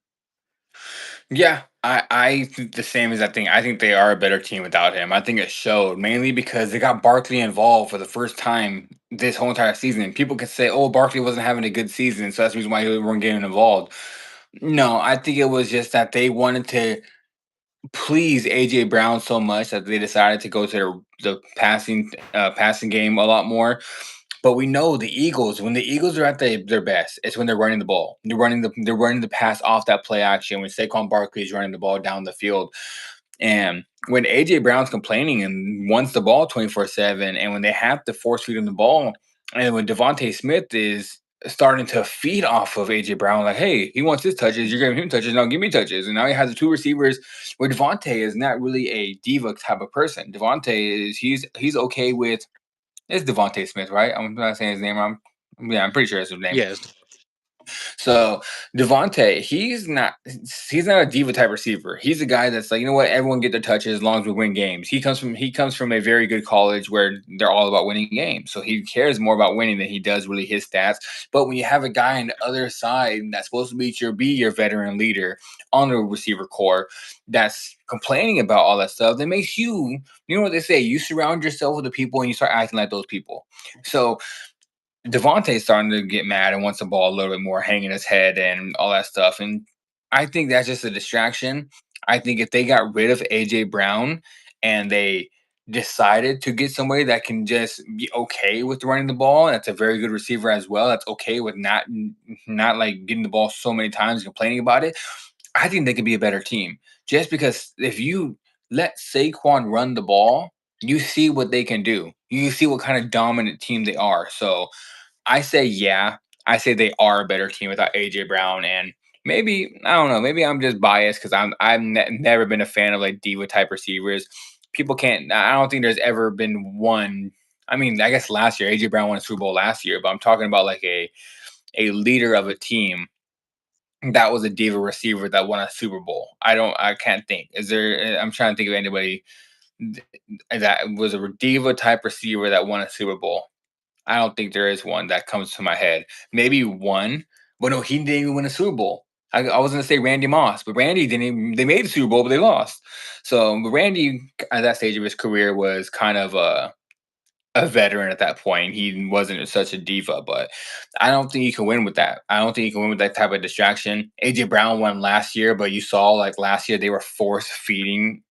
Speaker 1: Yeah, I think the same as that thing. I think they are a better team without him. I think it showed mainly because they got Barkley involved for the first time this whole entire season. People could say, "Oh, Barkley wasn't having a good season, so that's the reason why he weren't getting involved." No, I think it was just that they wanted to please AJ Brown so much that they decided to go to the passing game a lot more. But we know the Eagles, when the Eagles are at their best, it's when they're running the ball. They're running the pass off that play action when Saquon Barkley is running the ball down the field. And when AJ Brown's complaining and wants the ball 24/7, and when they have to force feed him the ball, and when Devontae Smith is starting to feed off of AJ Brown, like, hey, he wants his touches, you're giving him touches, now give me touches. And now he has the two receivers where Devontae is not really a diva type of person. Devontae is he's okay with it's Devontae Smith, right? I'm not saying his name wrong. Yeah, I'm pretty sure it's his name.
Speaker 2: Yes.
Speaker 1: So Devontae, he's not a diva type receiver. He's a guy that's like, you know what, everyone get their touches as long as we win games. He comes from a very good college where they're all about winning games. So he cares more about winning than he does really his stats. But when you have a guy on the other side that's supposed to be your veteran leader on the receiver core that's complaining about all that stuff, that makes you know what they say, you surround yourself with the people and you start acting like those people. So Devontae's starting to get mad and wants the ball a little bit more, hanging his head and all that stuff. And I think that's just a distraction. I think if they got rid of AJ Brown and they decided to get somebody that can just be okay with running the ball, and that's a very good receiver as well. That's okay with not like getting the ball so many times and complaining about it. I think they could be a better team. Just because if you let Saquon run the ball, you see what they can do. You see what kind of dominant team they are. So I say yeah. I say they are a better team without AJ Brown, and maybe I don't know. Maybe I'm just biased because never been a fan of like diva type receivers. People can't. I don't think there's ever been one. I mean, I guess last year AJ Brown won a Super Bowl last year, but I'm talking about like a leader of a team that was a diva receiver that won a Super Bowl. I can't think. Is there? I'm trying to think of anybody that was a diva type receiver that won a Super Bowl. I don't think there is one that comes to my head. Maybe one, but no, he didn't even win a Super Bowl. I was gonna say Randy Moss, but Randy didn't. Even, they made the Super Bowl, but they lost. So but Randy, at that stage of his career, was kind of a veteran at that point. He wasn't such a diva, but I don't think you can win with that. I don't think you can win with that type of distraction. AJ Brown won last year, but you saw like last year they were force feeding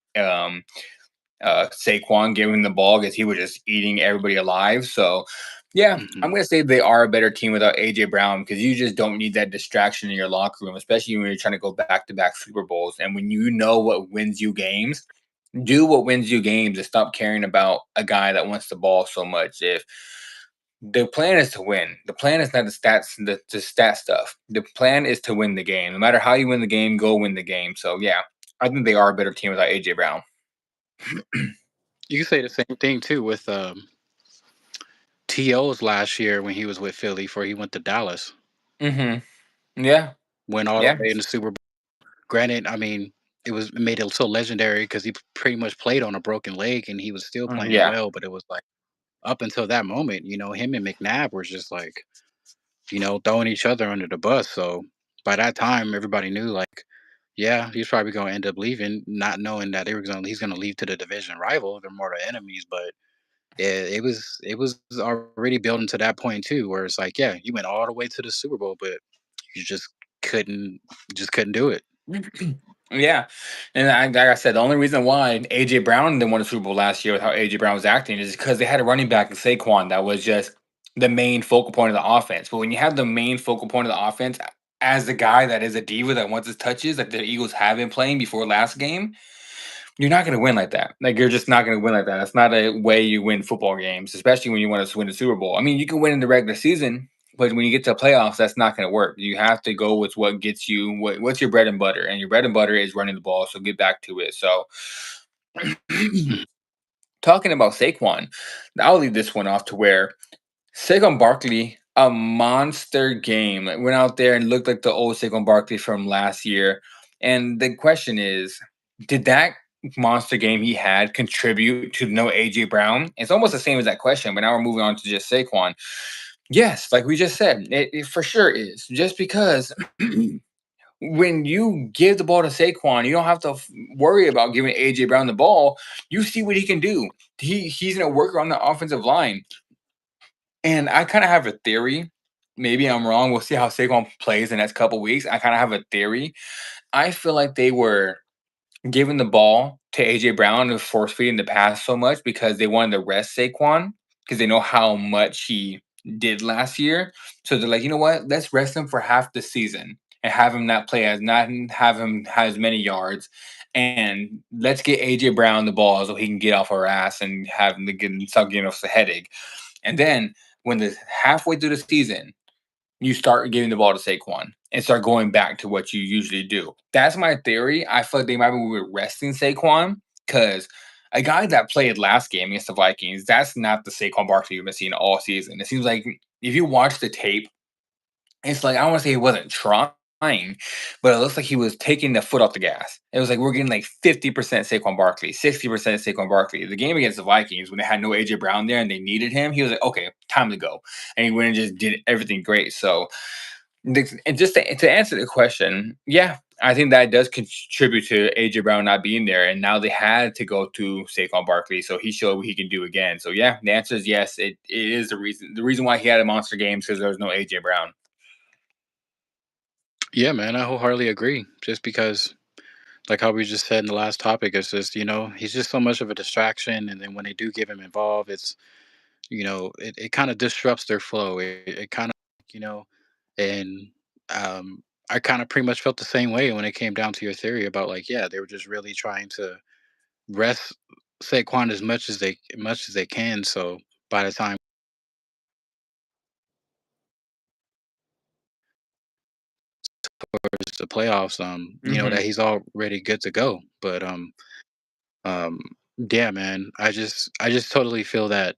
Speaker 1: Saquon giving the ball because he was just eating everybody alive. So, yeah,
Speaker 2: Hmm.
Speaker 1: I'm going to say they are a better team without AJ Brown because you just don't need that distraction in your locker room, especially when you're trying to go back to back Super Bowls. And when you know what wins you games, do what wins you games and stop caring about a guy that wants the ball so much. If the plan is to win, the plan is not the stat stuff. The plan is to win the game. No matter how you win the game, go win the game. So, yeah, I think they are a better team without AJ Brown.
Speaker 2: You can say the same thing too with To's last year when he was with Philly before he went to Dallas.
Speaker 1: Hmm. Yeah.
Speaker 2: Went all the
Speaker 1: Yeah.
Speaker 2: way in the Super Bowl. Granted, I mean, it made it so legendary because he pretty much played on a broken leg and he was still playing
Speaker 1: Yeah.
Speaker 2: well. But it was like up until that moment, him and McNabb were just like, throwing each other under the bus. So by that time, everybody knew like, yeah, he's probably going to end up leaving, not knowing that he's going to leave to the division rival. They're more the enemies, but it was already building to that point too, where it's like, yeah, you went all the way to the Super Bowl, but you couldn't just couldn't do it.
Speaker 1: Yeah. And like I said, the only reason why AJ Brown didn't win a Super Bowl last year with how AJ Brown was acting is because they had a running back in Saquon that was just the main focal point of the offense. But when you have the main focal point of the offense as the guy that is a diva that wants his touches, like the Eagles have been playing before last game, you're not going to win like that. Like you're just not going to win like that. That's not a way you win football games, especially when you want to win the Super Bowl. I mean, you can win in the regular season, but when you get to playoffs, that's not going to work. You have to go with what gets you what's your bread and butter, and your bread and butter is running the ball. So get back to it. So
Speaker 2: Mhm.
Speaker 1: talking about Saquon, I'll leave this one off to where Saquon Barkley, a monster game. Like, went out there and looked like the old Saquon Barkley from last year. And the question is, did that monster game he had contribute to no AJ Brown? It's almost the same as that question, but now we're moving on to just Saquon. Yes, like we just said, it for sure is. Just because when you give the ball to Saquon, you don't have to worry about giving AJ Brown the ball. You see what he can do. He's gonna work on the offensive line. And I kind of have a theory. Maybe I'm wrong. We'll see how Saquon plays the next couple weeks. I kind of have a theory. I feel like they were giving the ball to AJ Brown and force feeding the pass so much because they wanted to rest Saquon because they know how much he did last year. So they're like, you know what? Let's rest him for half the season and have him not have him have as many yards. And let's get AJ Brown the ball so he can get off our ass and have him to get stop giving us a headache. And then when the halfway through the season, you start giving the ball to Saquon and start going back to what you usually do. That's my theory. I feel like they might be resting Saquon because a guy that played last game against the Vikings, that's not the Saquon Barkley you've been seeing all season. It seems like if you watch the tape, it's like I don't want to say he wasn't trying, but it looks like he was taking the foot off the gas. It was like we're getting like 50% Saquon Barkley, 60% Saquon Barkley. The game against the Vikings, when they had no AJ Brown there and they needed him, he was like, okay, time to go. And he went and just did everything great. So and just to answer the question, yeah, I think that does contribute to AJ Brown not being there, and now they had to go to Saquon Barkley, so he showed what he can do again. So yeah, the answer is yes. It is the reason. The reason why he had a monster game because there was no AJ Brown.
Speaker 2: Yeah, man, I wholeheartedly agree. Just because like how we just said in the last topic, it's just, he's just so much of a distraction. And then when they do get him involved, it's, it kind of disrupts their flow. It kind of, you know, and I kind of pretty much felt the same way when it came down to your theory about like, yeah, they were just really trying to rest Saquon as much as they can. So by the time it's the playoffs,
Speaker 1: Hmm.
Speaker 2: that he's already good to go. But um, yeah, man, I just totally feel that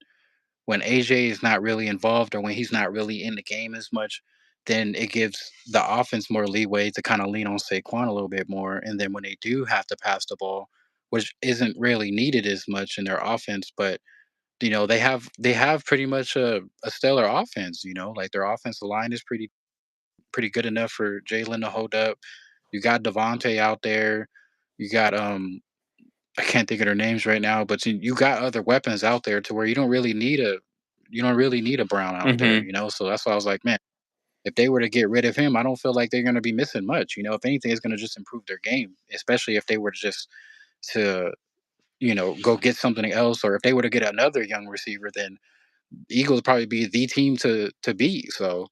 Speaker 2: when AJ is not really involved or when he's not really in the game as much, then it gives the offense more leeway to kind of lean on Saquon a little bit more. And then when they do have to pass the ball, which isn't really needed as much in their offense, but they have pretty much a stellar offense. Like their offensive line is pretty good enough for Jalen to hold up. You got Devontae out there. You got I can't think of their names right now, but you got other weapons out there to where you don't really need a Brown out there.
Speaker 1: Hmm.
Speaker 2: So that's why I was like, man, if they were to get rid of him, I don't feel like they're going to be missing much. If anything, it's going to just improve their game, especially if they were just to go get something else, or if they were to get another young receiver, then Eagles would probably be the team to beat. So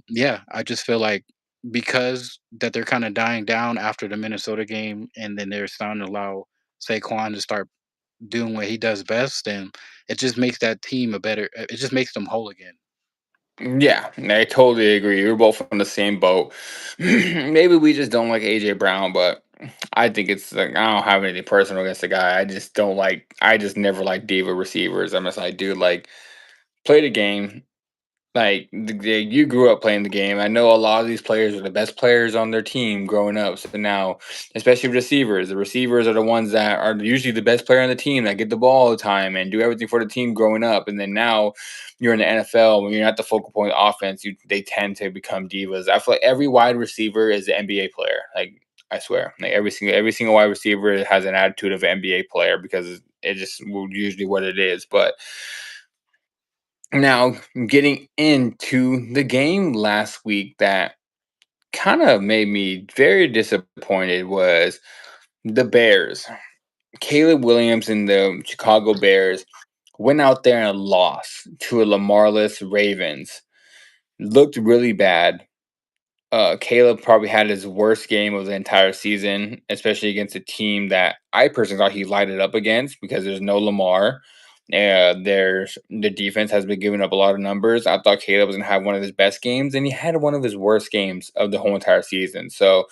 Speaker 2: yeah, I just feel like because that they're kind of dying down after the Minnesota game, and then they're starting to allow Saquon to start doing what he does best, and it just makes that team a better. It just makes them whole again.
Speaker 1: Yeah, I totally agree. We're both on the same boat. Maybe we just don't like AJ Brown, but I think it's like I don't have anything personal against the guy. I just don't like. I just never like diva receivers. I do like play the game. Like you grew up playing the game. I know a lot of these players are the best players on their team growing up. So now, especially receivers, the receivers are the ones that are usually the best player on the team that get the ball all the time and do everything for the team growing up. And then now you're in the NFL when you're not the focal point of offense, they tend to become divas. I feel like every wide receiver is an NBA player. Like I swear, like every single wide receiver has an attitude of an NBA player because it just usually what it is. But now, getting into the game last week that kind of made me very disappointed was the Bears. Caleb Williams and the Chicago Bears went out there and lost to a Lamar-less Ravens. Looked really bad. Caleb probably had his worst game of the entire season, especially against a team that I personally thought he lighted up against because there's no Lamar. There's the defense has been giving up a lot of numbers. I thought Caleb was gonna have one of his best games, and he had one of his worst games of the whole entire season. So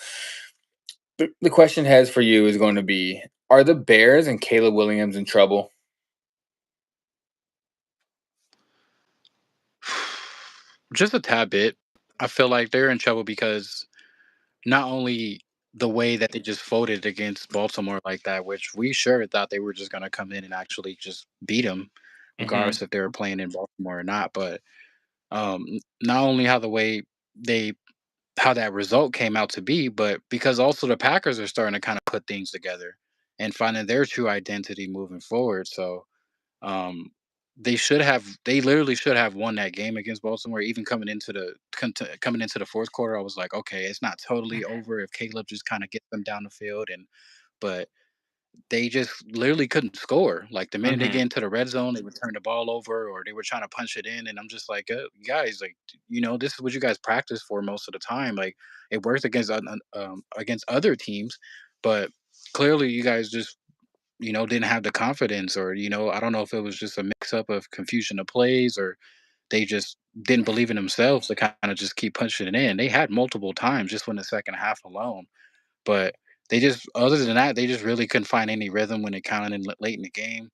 Speaker 1: the question has for you is going to be: are the Bears and Caleb Williams in trouble?
Speaker 2: Just a tad bit. I feel like they're in trouble because not only the way that they just voted against Baltimore like that, which we sure thought they were just going to come in and actually just beat them,
Speaker 1: Hmm.
Speaker 2: regardless if they were playing in Baltimore or not. But not only how the way they how that result came out to be, but because also the Packers are starting to kind of put things together and finding their true identity moving forward. So um, they literally should have won that game against Baltimore. Even coming into the fourth quarter, I was like, okay, it's not totally over if Caleb just kind of gets them down the field, and but they just literally couldn't score. Like the minute they
Speaker 1: Hmm.
Speaker 2: get into the red zone, they would turn the ball over or they were trying to punch it in. And I'm just like, you guys, like, this is what you guys practice for most of the time. Like it works against other teams, but clearly you guys just didn't have the confidence, or I don't know if it was just a mix up of confusion of plays, or they just didn't believe in themselves to kind of just keep punching it in. They had multiple times just in the second half alone, but they just, other than that, they just really couldn't find any rhythm when it counted in late in the game.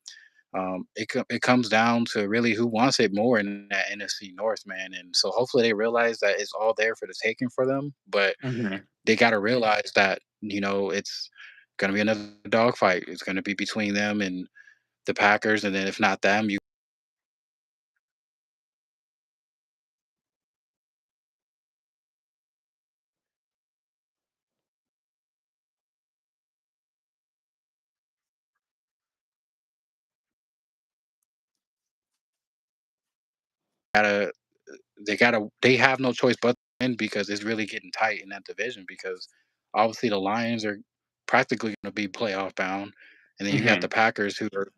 Speaker 2: It comes down to really who wants it more in that NFC North, man. And so hopefully they realize that it's all there for the taking for them, but
Speaker 1: Hmm.
Speaker 2: they got to realize that it's going to be another dogfight. It's going to be between them and the Packers, and then if not them, you gotta they have no choice but to win because it's really getting tight in that division because obviously the Lions are. practically going to be playoff bound. And then you got
Speaker 1: Hmm.
Speaker 2: the Packers who are,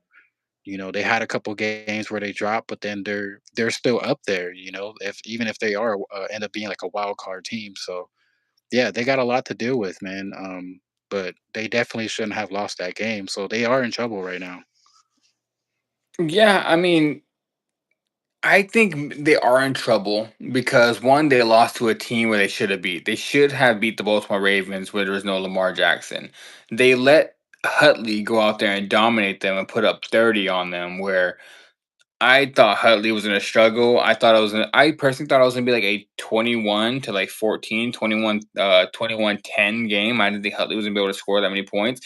Speaker 2: they had a couple games where they dropped, but then they're still up there. If even if they are end up being like a wild card team. So yeah, they got a lot to deal with, man. But they definitely shouldn't have lost that game. So they are in trouble right now.
Speaker 1: Yeah, I mean, I think they are in trouble because one, they lost to a team where they should have beat. They should have beat the Baltimore Ravens where there was no Lamar Jackson. They let Hutley go out there and dominate them and put up 30 on them where I thought Hutley was gonna struggle. I personally thought it was gonna be like a 21 to like 14, 21, 21-10 game. I didn't think Hutley was gonna be able to score that many points.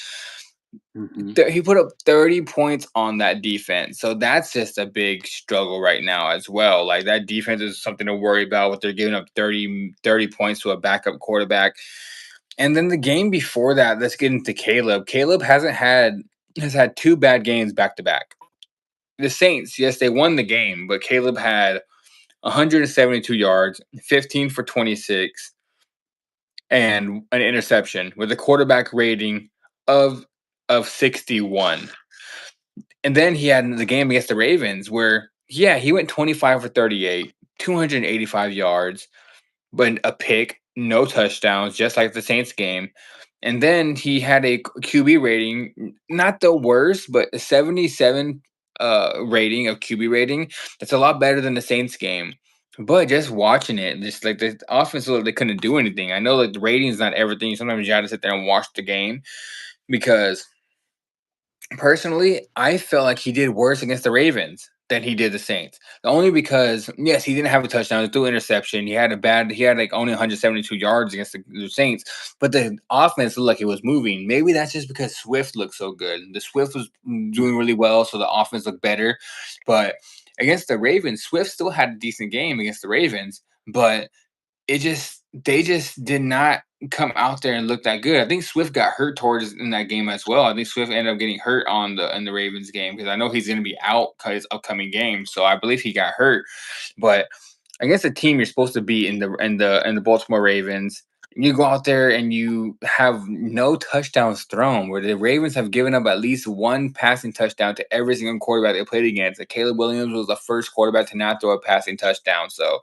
Speaker 2: Hmm.
Speaker 1: He put up 30 points on that defense. So that's just a big struggle right now as well. Like that defense is something to worry about what they're giving up 30 points to a backup quarterback. And then the game before that, let's get into Caleb. Caleb has had two bad games back to back. The Saints, yes, they won the game, but Caleb had 172 yards, 15 for 26, and an interception with a quarterback rating of 61. And then he had the game against the Ravens where, yeah, he went 25 for 38, 285 yards, but a pick, no touchdowns, just like the Saints game. And then he had a QB rating, not the worst, but a 77 rating of QB rating. That's a lot better than the Saints game. But just watching it, just like the offense, they couldn't do anything. I know like the rating is not everything. Sometimes you have to sit there and watch the game because personally, I felt like he did worse against the Ravens than he did the Saints. Only because, yes, he didn't have a touchdown, he threw an interception. He had like only 172 yards against the Saints, but the offense looked like it was moving. Maybe that's just because Swift looked so good. The Swift was doing really well, so the offense looked better. But against the Ravens, Swift still had a decent game against the Ravens, but they just did not come out there and look that good. I think Swift got hurt towards in that game as well. I think Swift ended up getting hurt on the in the Ravens game because I know he's going to be out because upcoming game. So I believe he got hurt. But against the team you're supposed to be in the Baltimore Ravens, you go out there and you have no touchdowns thrown. Where the Ravens have given up at least one passing touchdown to every single quarterback they played against. Like Caleb Williams was the first quarterback to not throw a passing touchdown. So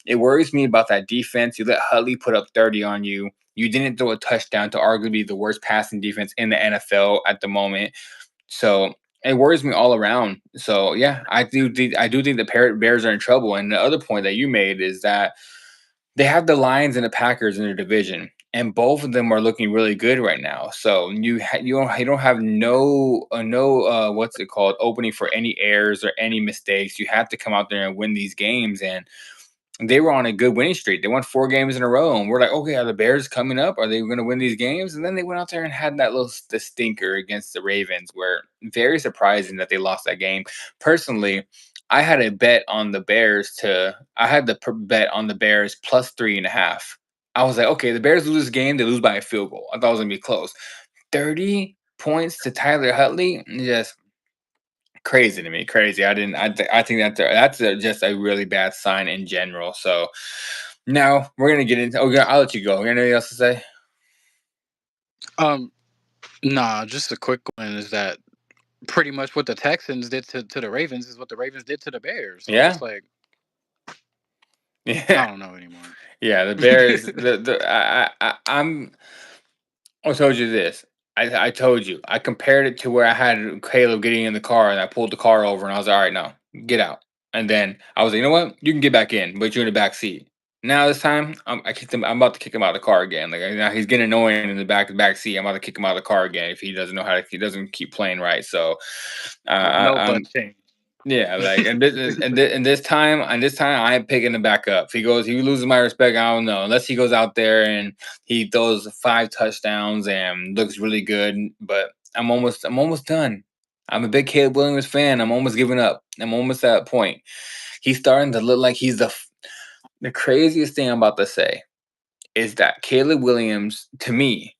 Speaker 1: it worries me about that defense. You let Hutley put up 30 on you. You didn't throw a touchdown to arguably the worst passing defense in the NFL at the moment. So it worries me all around. So yeah, I do think the Bears are in trouble. And the other point that you made is that they have the Lions and the Packers in their division, and both of them are looking really good right now. So you don't have no what's it called, opening for any errors or any mistakes. You have to come out there and win these games, and they were on a good winning streak. They won 4 games in a row, and we're like, okay, are the Bears coming up? Are they going to win these games? And then they went out there and had that little the stinker against the Ravens. Where very surprising that they lost that game. Personally, I had a bet on the Bears to. I had the bet on the Bears plus 3.5. I was like, okay, the Bears lose this game, they lose by a field goal. I thought it was gonna be close. 30 points to Tyler Huntley, just crazy to me. Crazy. I didn't. I think just a really bad sign in general. So now we're gonna get into. Oh, yeah, I'll let you go. You got anything else to say?
Speaker 2: Um, nah, just a quick one is that pretty much what the Texans did to the Ravens is what the Ravens did to the Bears. So
Speaker 1: Yeah.
Speaker 2: it's like I
Speaker 1: Yeah.
Speaker 2: don't know anymore.
Speaker 1: Yeah. The Bears. I'm. I told you this. I told you. I compared it to where I had Caleb getting in the car and I pulled the car over and I was like, all right, no, get out. And then I was like, you know what? You can get back in, but you're in the back seat. Now this time, I kicked him. I'm about to kick him out of the car again. Like now he's getting annoying in the back seat. I'm about to kick him out of the car again if he doesn't know how to. If he doesn't keep playing right. So
Speaker 2: No butt
Speaker 1: I'm
Speaker 2: change.
Speaker 1: yeah, like and this time I'm picking him back up. If he loses my respect, I don't know. Unless he goes out there and he throws 5 touchdowns and looks really good. But I'm almost done. I'm a big Caleb Williams fan. I'm almost giving up. I'm almost at that point. He's starting to look like he's the craziest thing I'm about to say is that Caleb Williams, to me,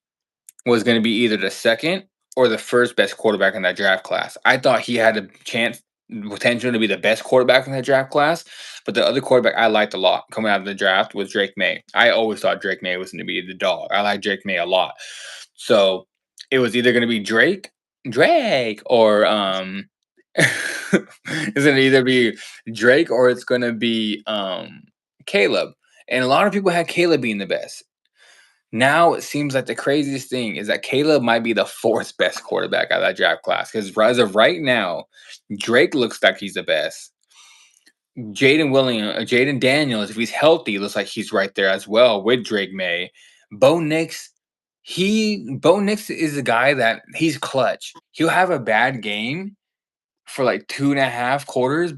Speaker 1: was going to be either the second or the first best quarterback in that draft class. I thought he had a chance, potential to be the best quarterback in that draft class. But the other quarterback I liked a lot coming out of the draft was Drake May. I always thought Drake May was going to be the dog. I like Drake May a lot. So it was either gonna be Drake, or it's gonna either be Drake or it's gonna be Caleb. And a lot of people had Caleb being the best. Now it seems like the craziest thing is that Caleb might be the fourth best quarterback out of that draft class. Because as of right now, Drake looks like he's the best. Jaden Daniels, if he's healthy, looks like he's right there as well with Drake May. Bo Nix, Bo Nix is a guy that he's clutch. He'll have a bad game for like 2.5 quarters,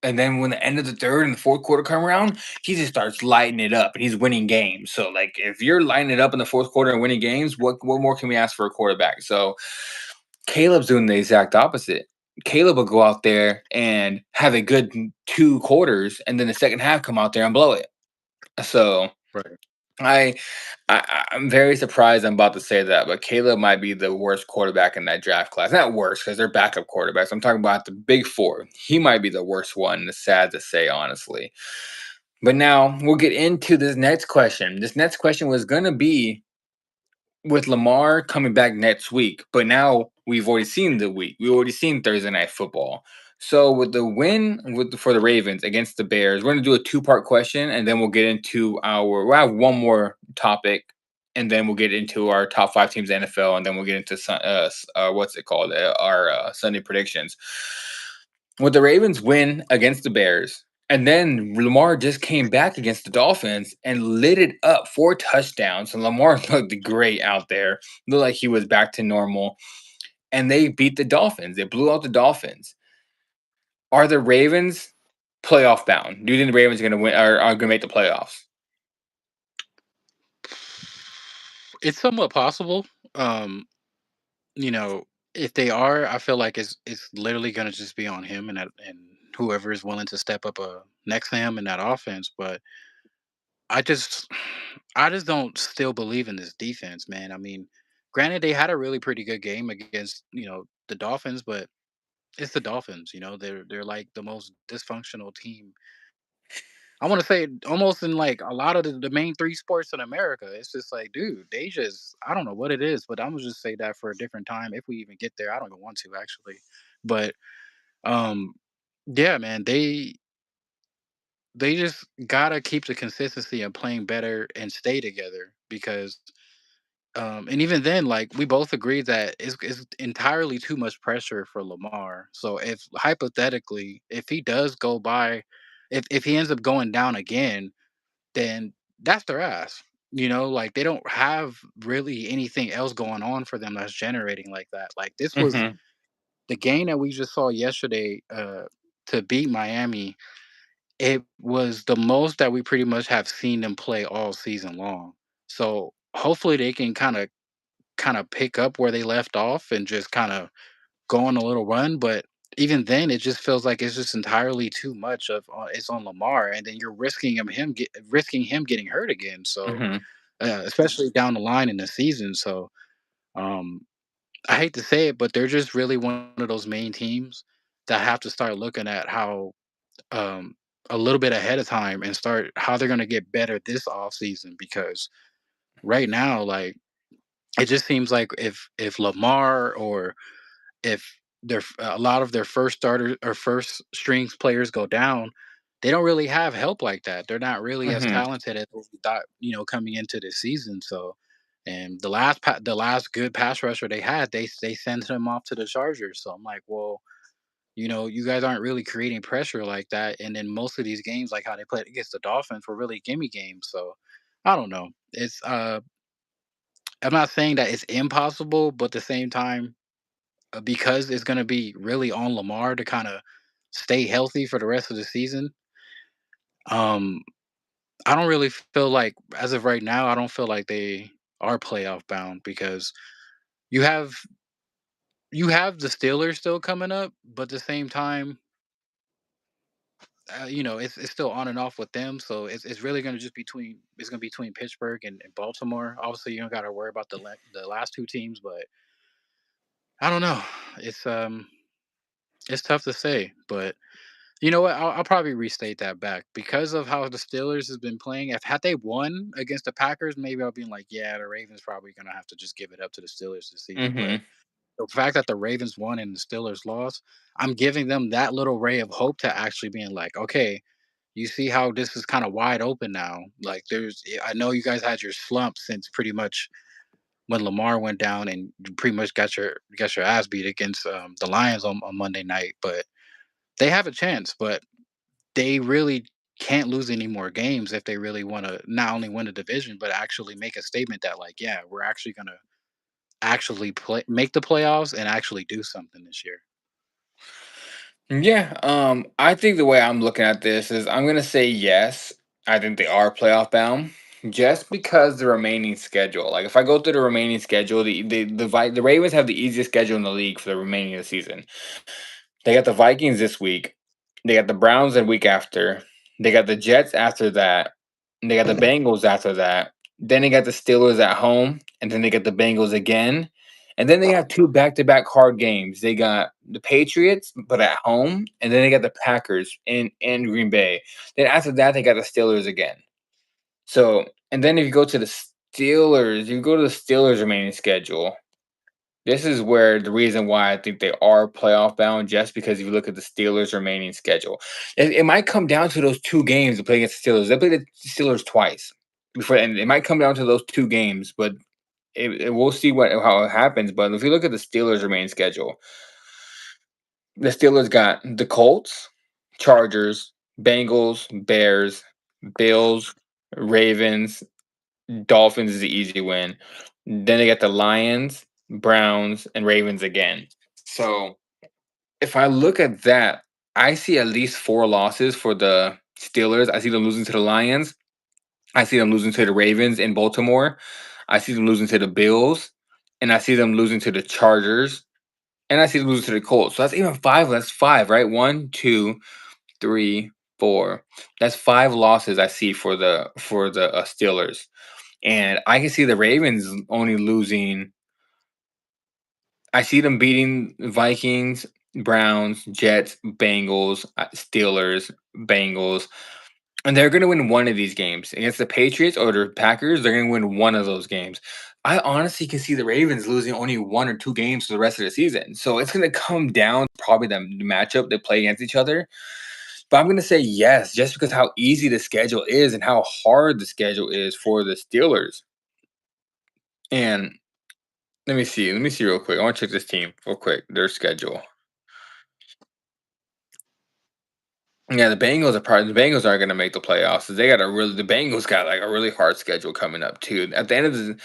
Speaker 1: and then when the end of the third and the fourth quarter come around, he just starts lighting it up and he's winning games. So like if you're lighting it up in the fourth quarter and winning games, what more can we ask for a quarterback? So Caleb's doing the exact opposite. Caleb will go out there and have a good 2 quarters, and then the second half come out there and blow it. So
Speaker 2: Right.
Speaker 1: I, I'm very surprised I'm about to say that, but Caleb might be the worst quarterback in that draft class. Not worst because they're backup quarterbacks. I'm talking about the big four. He might be the worst one. It's sad to say, honestly. But now we'll get into this next question. This next question was gonna be with Lamar coming back next week, but now we've already seen the week. We've already seen Thursday night football. So with the win for the Ravens against the Bears, we're gonna do a two-part question, and then we'll get into we'll have one more topic, and then we'll get into our top 5 teams in the NFL, and then we'll get into what's it called, our Sunday predictions. With the Ravens win against the Bears, and then Lamar just came back against the Dolphins and lit it up 4 touchdowns. And Lamar looked great out there. Looked like he was back to normal. And they beat the Dolphins. They blew out the Dolphins. Are the Ravens playoff bound? Do you think the Ravens are going to win? Are going to make the playoffs?
Speaker 2: It's somewhat possible. Um, you know, if they are, I feel like it's literally gonna just be on him and whoever is willing to step up next to him in that offense. But I just I just don't still believe in this defense, man. I mean, granted they had a really pretty good game against, the Dolphins, but it's the Dolphins, they're like the most dysfunctional team. I want to say almost in like a lot of the main three sports in America. It's just like, dude, they just I don't know what it is, but I'm gonna just say that for a different time if we even get there. I don't even want to actually. But um yeah, man, they just gotta keep the consistency of playing better and stay together because and even then, like we both agreed that it's entirely too much pressure for Lamar. So if hypothetically, if he does go by, if he ends up going down again, then that's their ass. Like they don't have really anything else going on for them that's generating like that. Like this was
Speaker 1: Mm-hmm.
Speaker 2: the game that we just saw yesterday to beat Miami. It was the most that we pretty much have seen them play all season long. So hopefully they can kind of pick up where they left off and just kind of go on a little run. But even then, it just feels like it's just entirely too much of it's on Lamar, and then you're risking him getting hurt again. So
Speaker 1: Mm-hmm.
Speaker 2: especially down the line in the season. So um, I hate to say it, but they're just really one of those main teams that have to start looking at how um, a little bit ahead of time and start how they're going to get better this off season because right now, like it just seems like if Lamar or if a lot of their first starters or first strings players go down, they don't really have help like that. They're not really as
Speaker 1: Mm-hmm.
Speaker 2: talented as we thought, coming into this season. So, and the last good pass rusher they had, they sent him off to the Chargers. So I'm like, well, you guys aren't really creating pressure like that. And then most of these games, like how they played against the Dolphins, were really gimme games. So I don't know. I'm not saying that it's impossible, but at the same time, because it's going to be really on Lamar to kind of stay healthy for the rest of the season. Um, I don't really feel like, as of right now, I don't feel like they are playoff bound because you have you have the Steelers still coming up, but at the same time, it's still on and off with them. So it's really going to just between it's going to be between Pittsburgh and Baltimore. Obviously, you don't got to worry about the last two teams, but I don't know. It's tough to say, but You know what? I'll probably restate that back because of how the Steelers has been playing. If had they won against the Packers, maybe I'll be like, yeah, the Ravens probably gonna have to just give it up to the Steelers this season. But
Speaker 1: Hmm.
Speaker 2: the fact that the Ravens won and the Steelers lost, I'm giving them that little ray of hope to actually being like, okay, you see how this is kind of wide open now. Like, I know you guys had your slump since pretty much when Lamar went down and you pretty much got your ass beat against the Lions on Monday night, but they have a chance. But they really can't lose any more games if they really want to not only win the division but actually make a statement that like, yeah, we're actually gonna actually play make the playoffs and actually do something this year.
Speaker 1: Yeah, I think the way I'm looking at this is I'm gonna say yes. I think they are playoff bound, just because the remaining schedule. Like if I go through the remaining schedule, the Ravens have the easiest schedule in the league for the remaining of the season. They got the Vikings this week. They got the Browns the week after. They got the Jets after that. And they got the Bengals after that. Then they got the Steelers at home, and then they got the Bengals again. And then they have two back-to-back hard games. They got the Patriots, but at home, and then they got the Packers in Green Bay. Then after that, they got the Steelers again. So, and then if you go to the Steelers, you go to the Steelers' remaining schedule. This is where the reason why I think they are playoff bound, just because if you look at the Steelers' remaining schedule, it might come down to those two games to play against the Steelers. They played the Steelers twice before, and it might come down to those two games, but we'll see how it happens. But if you look at the Steelers' remaining schedule, the Steelers got the Colts, Chargers, Bengals, Bears, Bills, Ravens, Dolphins is the easy win. Then they got the Lions, Browns, and Ravens again. So if I look at that, I see at least four losses for the Steelers. I see them losing to the Lions. I see them losing to the Ravens in Baltimore. I see them losing to the Bills. And I see them losing to the Chargers. And I see them losing to the Colts. So that's even five. That's five, right? One, two, three, four. That's five losses I see for the Steelers. And I can see the Ravens only losing. I see them beating Vikings, Browns, Jets, Bengals, Steelers, Bengals, and they're going to win one of these games against the Patriots or the Packers. They're going to win one of those games. I honestly can see the Ravens losing only one or two games for the rest of the season. So it's going to come down to probably the matchup they play against each other. But I'm going to say yes, just because how easy the schedule is and how hard the schedule is for the Steelers. And let me see. Let me see real quick. I want to check this team real quick. Their schedule. Yeah, the Bengals are probably the Bengals aren't going to make the playoffs. They got a really the Bengals got like a really hard schedule coming up too. At the end of the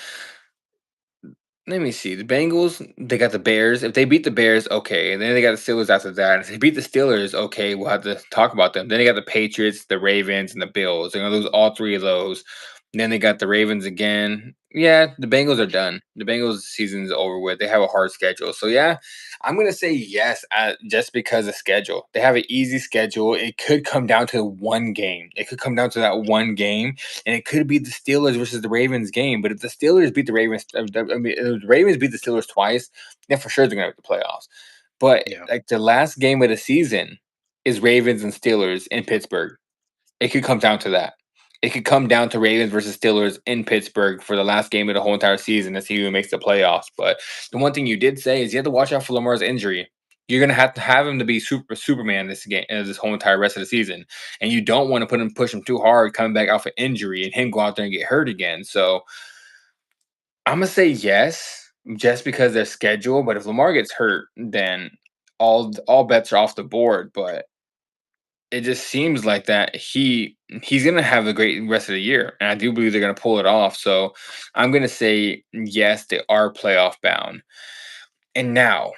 Speaker 1: let me see. The Bengals, they got the Bears. If they beat the Bears, okay. And then they got the Steelers after that. If they beat the Steelers, okay, we'll have to talk about them. Then they got the Patriots, the Ravens, and the Bills. They're gonna lose all three of those. And then they got the Ravens again. Yeah, the Bengals are done. The Bengals season's over with. They have a hard schedule. So yeah, I'm gonna say yes just because of schedule. They have an easy schedule. It could come down to one game. It could come down to that one game, and it could be the Steelers versus the Ravens game. But if the Steelers beat the Ravens, I mean, if the Ravens beat the Steelers twice, then for sure they're gonna make the playoffs. But
Speaker 2: Yeah.
Speaker 1: like the last game of the season is Ravens and Steelers in Pittsburgh. It could come down to that. It could come down to Ravens versus Steelers in Pittsburgh for the last game of the whole entire season to see who makes the playoffs. But the one thing you did say is you have to watch out for Lamar's injury. You're gonna have to have him to be Superman this game, this whole entire rest of the season, and you don't want to push him too hard coming back off an injury and him go out there and get hurt again. So I'm gonna say yes, just because their schedule. But if Lamar gets hurt, then all bets are off the board. But it just seems like that he's gonna have a great rest of the year, and I do believe they're gonna pull it off. So I'm gonna say yes, they are playoff bound. And now,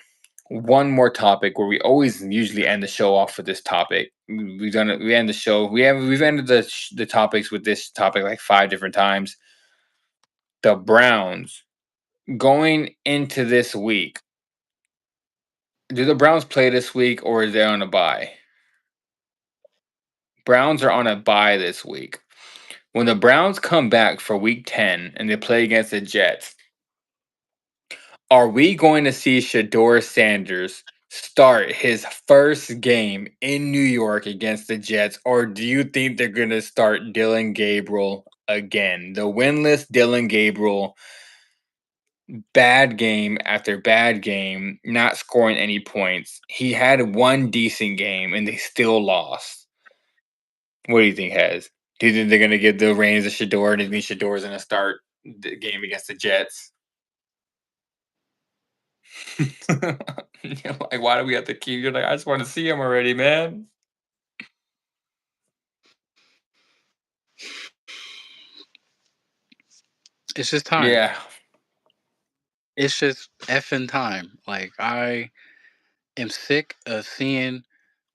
Speaker 1: one more topic where we always usually end the show off with this topic. We've done it. We end the show. We've ended the topics with this topic like five different times. The Browns going into this week. Do the Browns play this week or is they on a bye? Browns are on a bye this week. When the Browns come back for week 10 and they play against the Jets, are we going to see Shador Sanders start his first game in New York against the Jets, or do you think they're going to start Dylan Gabriel again? The winless Dylan Gabriel, bad game after bad game, not scoring any points. He had one decent game and they still lost. What do you think, Has? Do you think they're going to give the reins to Shador? Do you think Shador's going to start the game against the Jets? You're like, why do we have to keep? You're like, I just want to see him already, man.
Speaker 2: It's just time.
Speaker 1: Yeah.
Speaker 2: It's just effing time. Like I am sick of seeing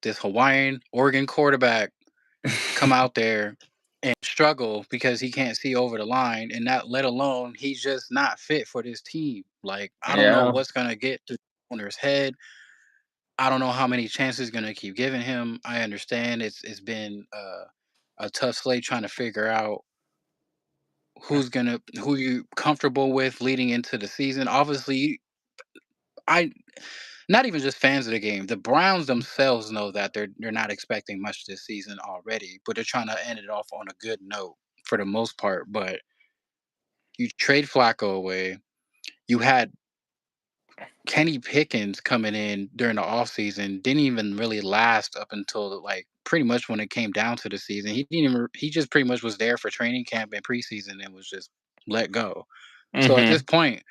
Speaker 2: this Hawaiian Oregon quarterback come out there and struggle because he can't see over the line, and not let alone he's just not fit for this team. Like I don't know
Speaker 1: Yeah.
Speaker 2: what's gonna get to the owner's head. I don't know how many chances gonna keep giving him. I understand it's been a tough slate trying to figure out who you comfortable with leading into the season. Obviously, I not even just fans of the game. The Browns themselves know that they're not expecting much this season already, but they're trying to end it off on a good note for the most part. But you trade Flacco away. You had Kenny Pickens coming in during the offseason, didn't even really last up until like pretty much when it came down to the season. He didn't even he just pretty much was there for training camp and preseason and was just let go. So at this
Speaker 1: Mhm.
Speaker 2: point,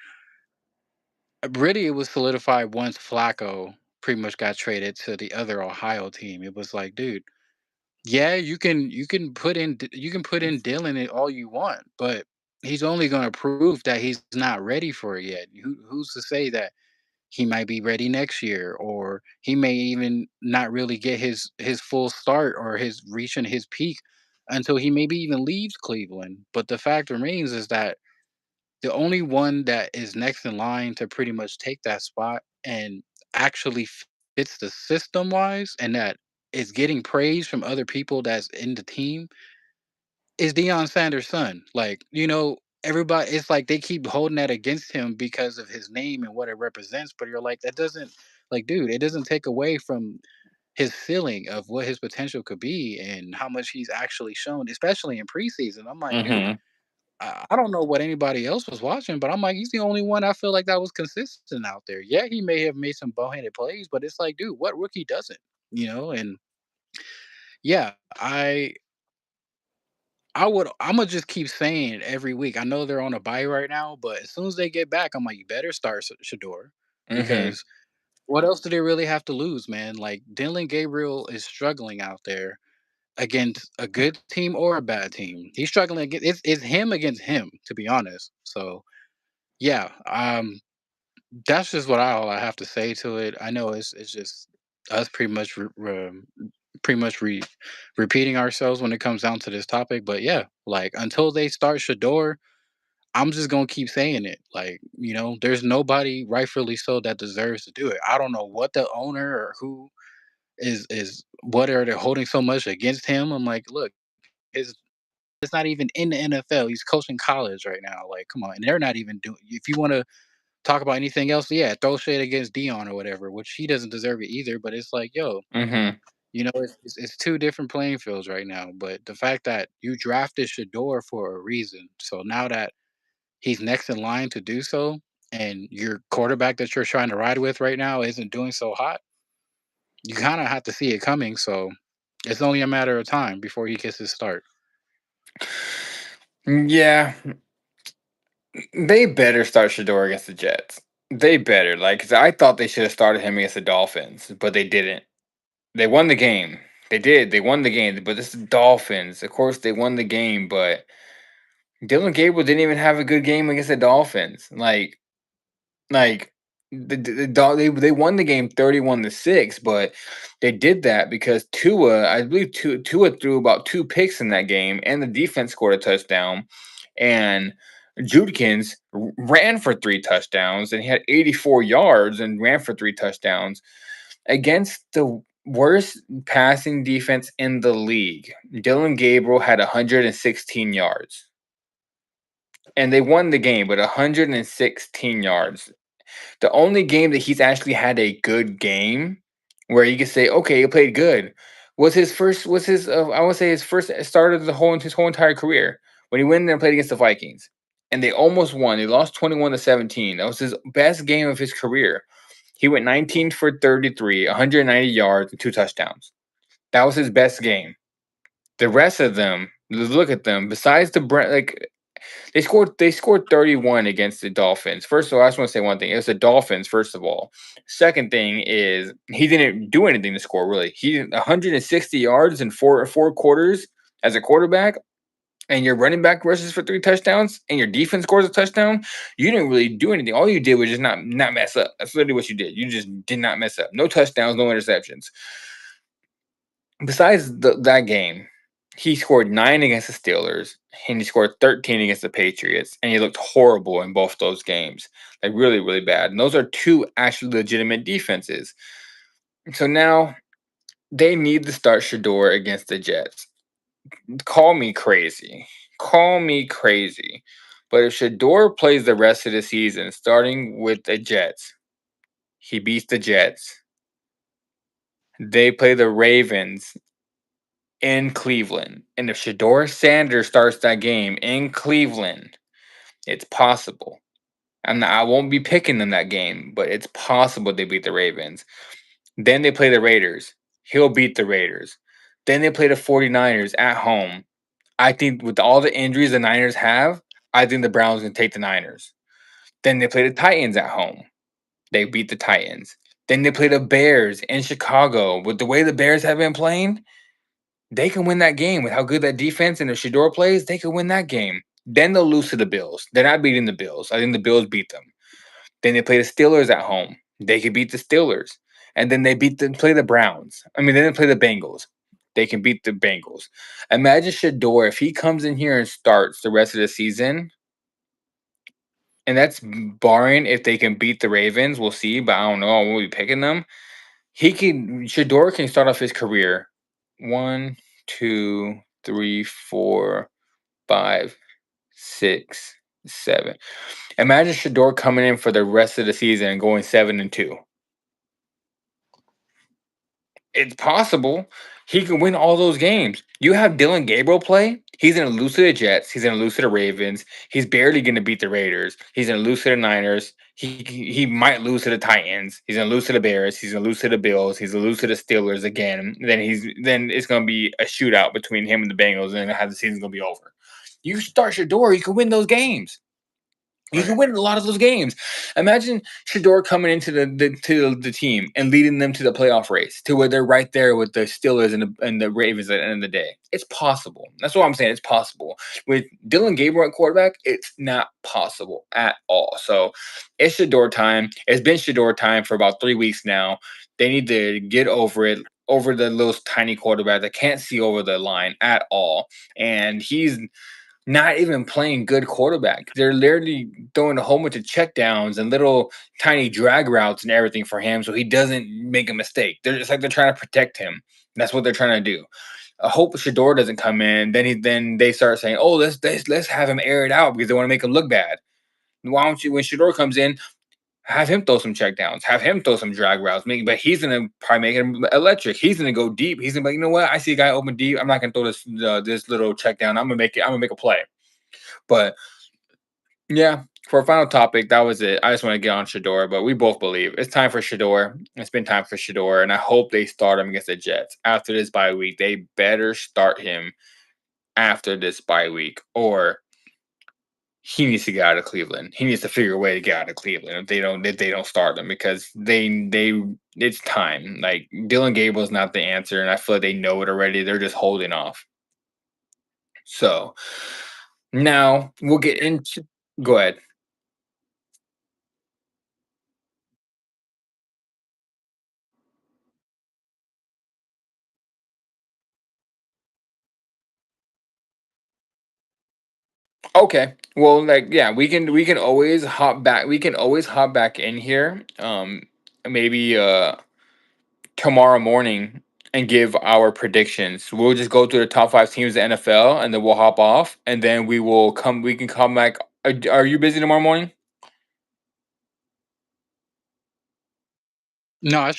Speaker 2: really it was solidified once Flacco pretty much got traded to the other Ohio team. It was like, dude, yeah, you can put in Dylan it all you want, but he's only going to prove that he's not ready for it yet. Who's to say that he might be ready next year, or he may even not really get his full start or his reaching his peak until he maybe even leaves Cleveland. But the fact remains is that the only one that is next in line to pretty much take that spot and actually fits the system wise, and that is getting praise from other people that's in the team, is Deion Sanders' son. Like, everybody, it's like they keep holding that against him because of his name and what it represents. But you're like, that doesn't, like, dude, it doesn't take away from his feeling of what his potential could be and how much he's actually shown, especially in preseason. I'm like, dude,
Speaker 1: Mhm.
Speaker 2: I don't know what anybody else was watching, but I'm like, he's the only one I feel like that was consistent out there. Yeah, he may have made some boneheaded plays, but it's like, dude, what rookie doesn't? And yeah, I'm gonna just keep saying it every week. I know they're on a bye right now, but as soon as they get back, I'm like, you better start Shador
Speaker 1: Mhm.
Speaker 2: because what else do they really have to lose, man? Like Dylan Gabriel is struggling out there against a good team or a bad team. He's struggling against it's him against him, to be honest. So yeah, that's just all I have to say to it. I know it's just us pretty much repeating ourselves when it comes down to this topic. But yeah, like until they start Shador, I'm just gonna keep saying it. Like, there's nobody rightfully so that deserves to do it. I don't know what the owner or who is what are they holding so much against him. I'm like, look, his it's not even in the NFL. He's coaching college right now. Like, come on, and they're not even doing. If you want to talk about anything else, yeah, throw shade against Dion or whatever, which he doesn't deserve it either. But it's like, yo,
Speaker 1: Mhm.
Speaker 2: it's two different playing fields right now. But the fact that you drafted Shador for a reason, so now that he's next in line to do so, and your quarterback that you're trying to ride with right now isn't doing so hot, you kind of have to see it coming. So it's only a matter of time before he gets his start.
Speaker 1: Yeah, they better start Shador against the Jets. They better, like, 'cause I thought they should have started him against the Dolphins, but they didn't. They won the game. They did. They won the game, but this is Dolphins. Of course, they won the game, but Dylan Gabriel didn't even have a good game against the Dolphins. Like they won the game 31-6, but they did that because Tua, I believe Tua threw about two picks in that game, and the defense scored a touchdown, and Judkins ran for three touchdowns, and he had 84 yards and ran for three touchdowns against the worst passing defense in the league. Dylan Gabriel had 116 yards, and they won the game with 116 yards. The only game that he's actually had a good game where you could say, okay, he played good, was his I would say his first start of his whole entire career when he went there and played against the Vikings. And they almost won. They lost 21-17. That was his best game of his career. He went 19 for 33, 190 yards, and two touchdowns. That was his best game. The rest of them, look at them. Besides like they scored 31 against the Dolphins. First of all, I just want to say one thing. It was the Dolphins, first of all. Second thing is he didn't do anything to score, really. He did 160 yards in four quarters as a quarterback, and your running back rushes for three touchdowns, and your defense scores a touchdown. You didn't really do anything. All you did was just not mess up. That's literally what you did. You just did not mess up. No touchdowns, no interceptions. Besides that game, he scored 9 against the Steelers, and he scored 13 against the Patriots, and he looked horrible in both those games. Like really, really bad. And those are two actually legitimate defenses. So now they need to start Shador against the Jets. Call me crazy. Call me crazy. But if Shador plays the rest of the season, starting with the Jets, he beats the Jets. They play the Ravens in Cleveland. And if Shador Sanders starts that game in Cleveland, it's possible. I won't be picking them that game, but it's possible they beat the Ravens. Then they play the Raiders. He'll beat the Raiders. Then they play the 49ers at home. I think with all the injuries the Niners have, I think the Browns can take the Niners. Then they play the Titans at home. They beat the Titans. Then they play the Bears in Chicago. With the way the Bears have been playing, they can win that game with how good that defense and if Shador plays, they can win that game. Then they'll lose to the Bills. They're not beating the Bills. I think the Bills beat them. Then they play the Steelers at home. They can beat the Steelers. And then play the Browns. I mean, then they play the Bengals. They can beat the Bengals. Imagine Shador if he comes in here and starts the rest of the season. And that's barring if they can beat the Ravens. We'll see, but I don't know. I won't be picking them. Shador can start off his career 1, 2, 3, 4, 5, 6, 7. Imagine Shador coming in for the rest of the season and going 7-2. It's possible. He can win all those games. You have Dylan Gabriel play. He's going to lose to the Jets. He's going to lose to the Ravens. He's barely going to beat the Raiders. He's going to lose to the Niners. He might lose to the Titans. He's going to lose to the Bears. He's going to lose to the Bills. He's going to lose to the Steelers again. Then it's going to be a shootout between him and the Bengals, and how the season's going to be over. You start Shador, you can win those games. You
Speaker 2: Right.
Speaker 1: can win a lot of those games. Imagine Shador coming into the team and leading them to the playoff race to where they're right there with the Steelers and the Ravens at the end of the day. It's possible. That's what I'm saying. It's possible. With Dylan Gabriel at quarterback, it's not possible at all. So it's Shador time. It's been Shador time for about 3 weeks now. They need to get over it. Over the little tiny quarterback that can't see over the line at all. And he's not even playing good quarterback. They're literally throwing a whole bunch of checkdowns and little tiny drag routes and everything for him so he doesn't make a mistake. They're trying to protect him. That's what they're trying to do. I hope Shador doesn't come in. Then they start saying, "Oh, let's have him air it out because they want to make him look bad." Why don't you, when Shador comes in, have him throw some checkdowns, have him throw some drag routes, but he's gonna probably make him electric. He's gonna go deep. He's gonna be like, you know what? I see a guy open deep. I'm not gonna throw this little check down. I'm gonna make it. I'm gonna make a play. But yeah, for a final topic, that was it. I just want to get on Shador, but we both believe it's time for Shador. It's been time for Shador, and I hope they start him against the Jets after this bye week. They better start him after this bye week, or he needs to get out of Cleveland. He needs to figure a way to get out of Cleveland if they don't start him because they it's time. Like Dylan Gabriel's not the answer, and I feel like they know it already. They're just holding off. So now we'll get into. Go ahead. Okay. Well, like yeah, we can always hop back. We can always hop back in here. Maybe tomorrow morning and give our predictions. We'll just go through the top 5 teams of the NFL and then we'll hop off and then we can come back. Are you busy tomorrow morning?
Speaker 2: No, I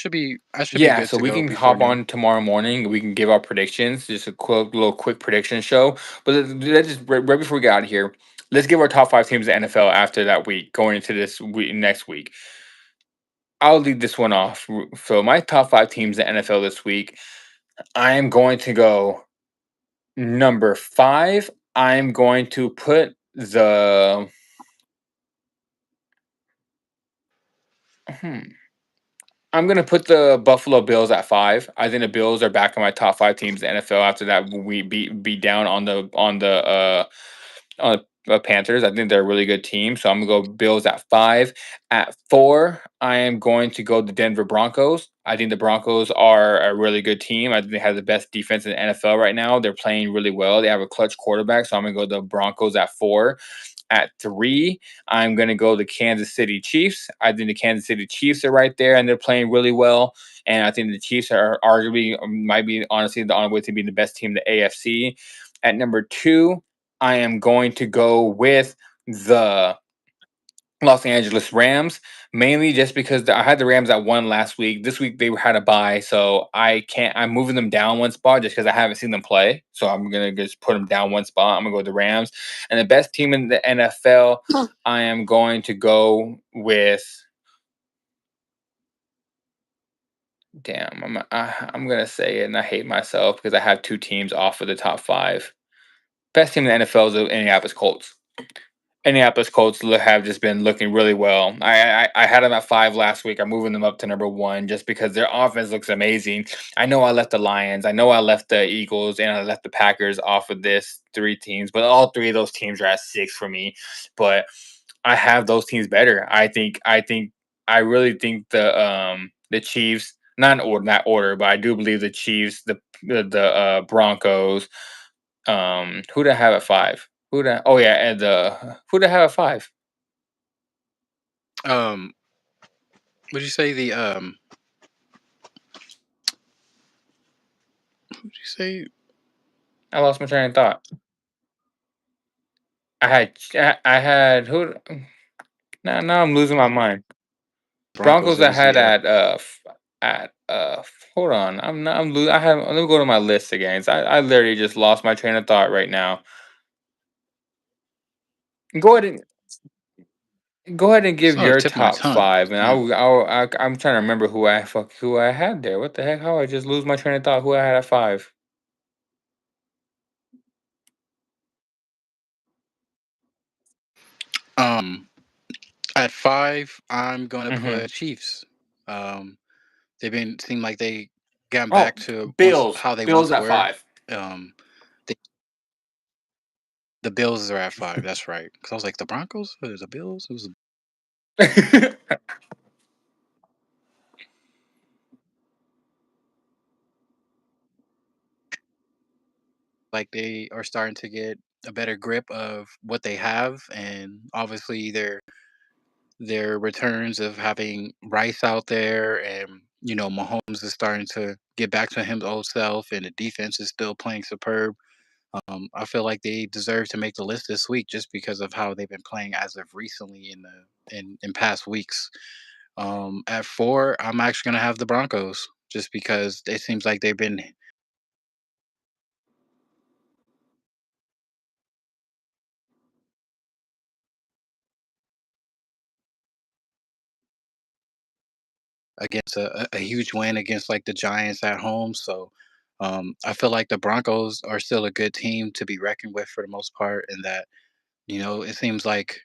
Speaker 2: should be
Speaker 1: Yeah,
Speaker 2: good
Speaker 1: so
Speaker 2: to
Speaker 1: we
Speaker 2: go
Speaker 1: can
Speaker 2: before
Speaker 1: hop
Speaker 2: noon.
Speaker 1: on tomorrow morning. We can give our predictions, just a quick prediction show. But let's just right before we get out of here, let's give our top five teams in the NFL after that week, going into this week next week. I'll lead this one off. So my top five teams in the NFL this week, I am going to go number five. I'm going to put the hmm, I'm gonna put the Buffalo Bills at five. I think the Bills are back in my top five teams in the NFL after that we beat down on the Panthers. I think they're a really good team, so I'm gonna go Bills at five. At four, I am going to go the Denver Broncos. I think the Broncos are a really good team. I think they have the best defense in the NFL right now. They're playing really well. They have a clutch quarterback, so I'm gonna go the Broncos at four. At three, I'm going to go the Kansas City Chiefs. I think the Kansas City Chiefs are right there, and they're playing really well. And I think the Chiefs are arguably might be honestly on the way to be the best team in the AFC. At number two, I am going to go with the Los Angeles Rams, mainly just because I had the Rams at one last week. This week they had a bye, so I can't. I'm moving them down one spot just because I haven't seen them play. So I'm gonna just put them down one spot. I'm gonna go with the Rams, and the best team in the NFL. I am going to go with. Damn, I'm gonna say it, and I hate myself because I have two teams off of the top five. Best team in the NFL is the Indianapolis Colts. Indianapolis Colts have just been looking really well. I had them at five last week. I'm moving them up to number one just because their offense looks amazing. I know I left the Lions, I know I left the Eagles, and I left the Packers off of this three teams, but all three of those teams are at six for me. But I have those teams better. I really think the Chiefs, not in order, not order, but I do believe the Chiefs, the Broncos, who do I have at five? Who do oh yeah, and the who do I have at five?
Speaker 2: Um, would you say would you say
Speaker 1: I lost my train of thought. I had who? Now I'm losing my mind.
Speaker 2: Broncos?
Speaker 1: Broncos
Speaker 2: It
Speaker 1: I
Speaker 2: was the
Speaker 1: had hold on. I'm not I'm losing. I have let me go to my list again. I literally just lost my train of thought right now. Go ahead go ahead and
Speaker 2: it's
Speaker 1: give
Speaker 2: on the
Speaker 1: your
Speaker 2: tip of my
Speaker 1: top
Speaker 2: tongue.
Speaker 1: five, and
Speaker 2: Damn.
Speaker 1: I'm trying to remember who I had there. What the heck? How I just lose my train of thought? Who I had at five?
Speaker 2: Um, at five, I'm gonna
Speaker 1: Mm-hmm.
Speaker 2: put Chiefs. Um, they've been seem like they gotten
Speaker 1: Oh,
Speaker 2: back to once
Speaker 1: Bills.
Speaker 2: how they
Speaker 1: Bills
Speaker 2: once
Speaker 1: at
Speaker 2: were.
Speaker 1: five.
Speaker 2: Um, the, the Bills are at five. That's right. Because I was like, the Broncos, or the Bills. It was like they are starting to get a better grip of what they have, and obviously their returns of having Rice out there, and Mahomes is starting to get back to his old self, and the defense is still playing superb. I feel like they deserve to make the list this week just because of how they've been playing as of recently in past weeks. At four, I'm actually gonna have the Broncos just because it seems like they've been against a huge win against like the Giants at home. So I feel like the Broncos are still a good team to be reckoned with for the most part, and that it seems like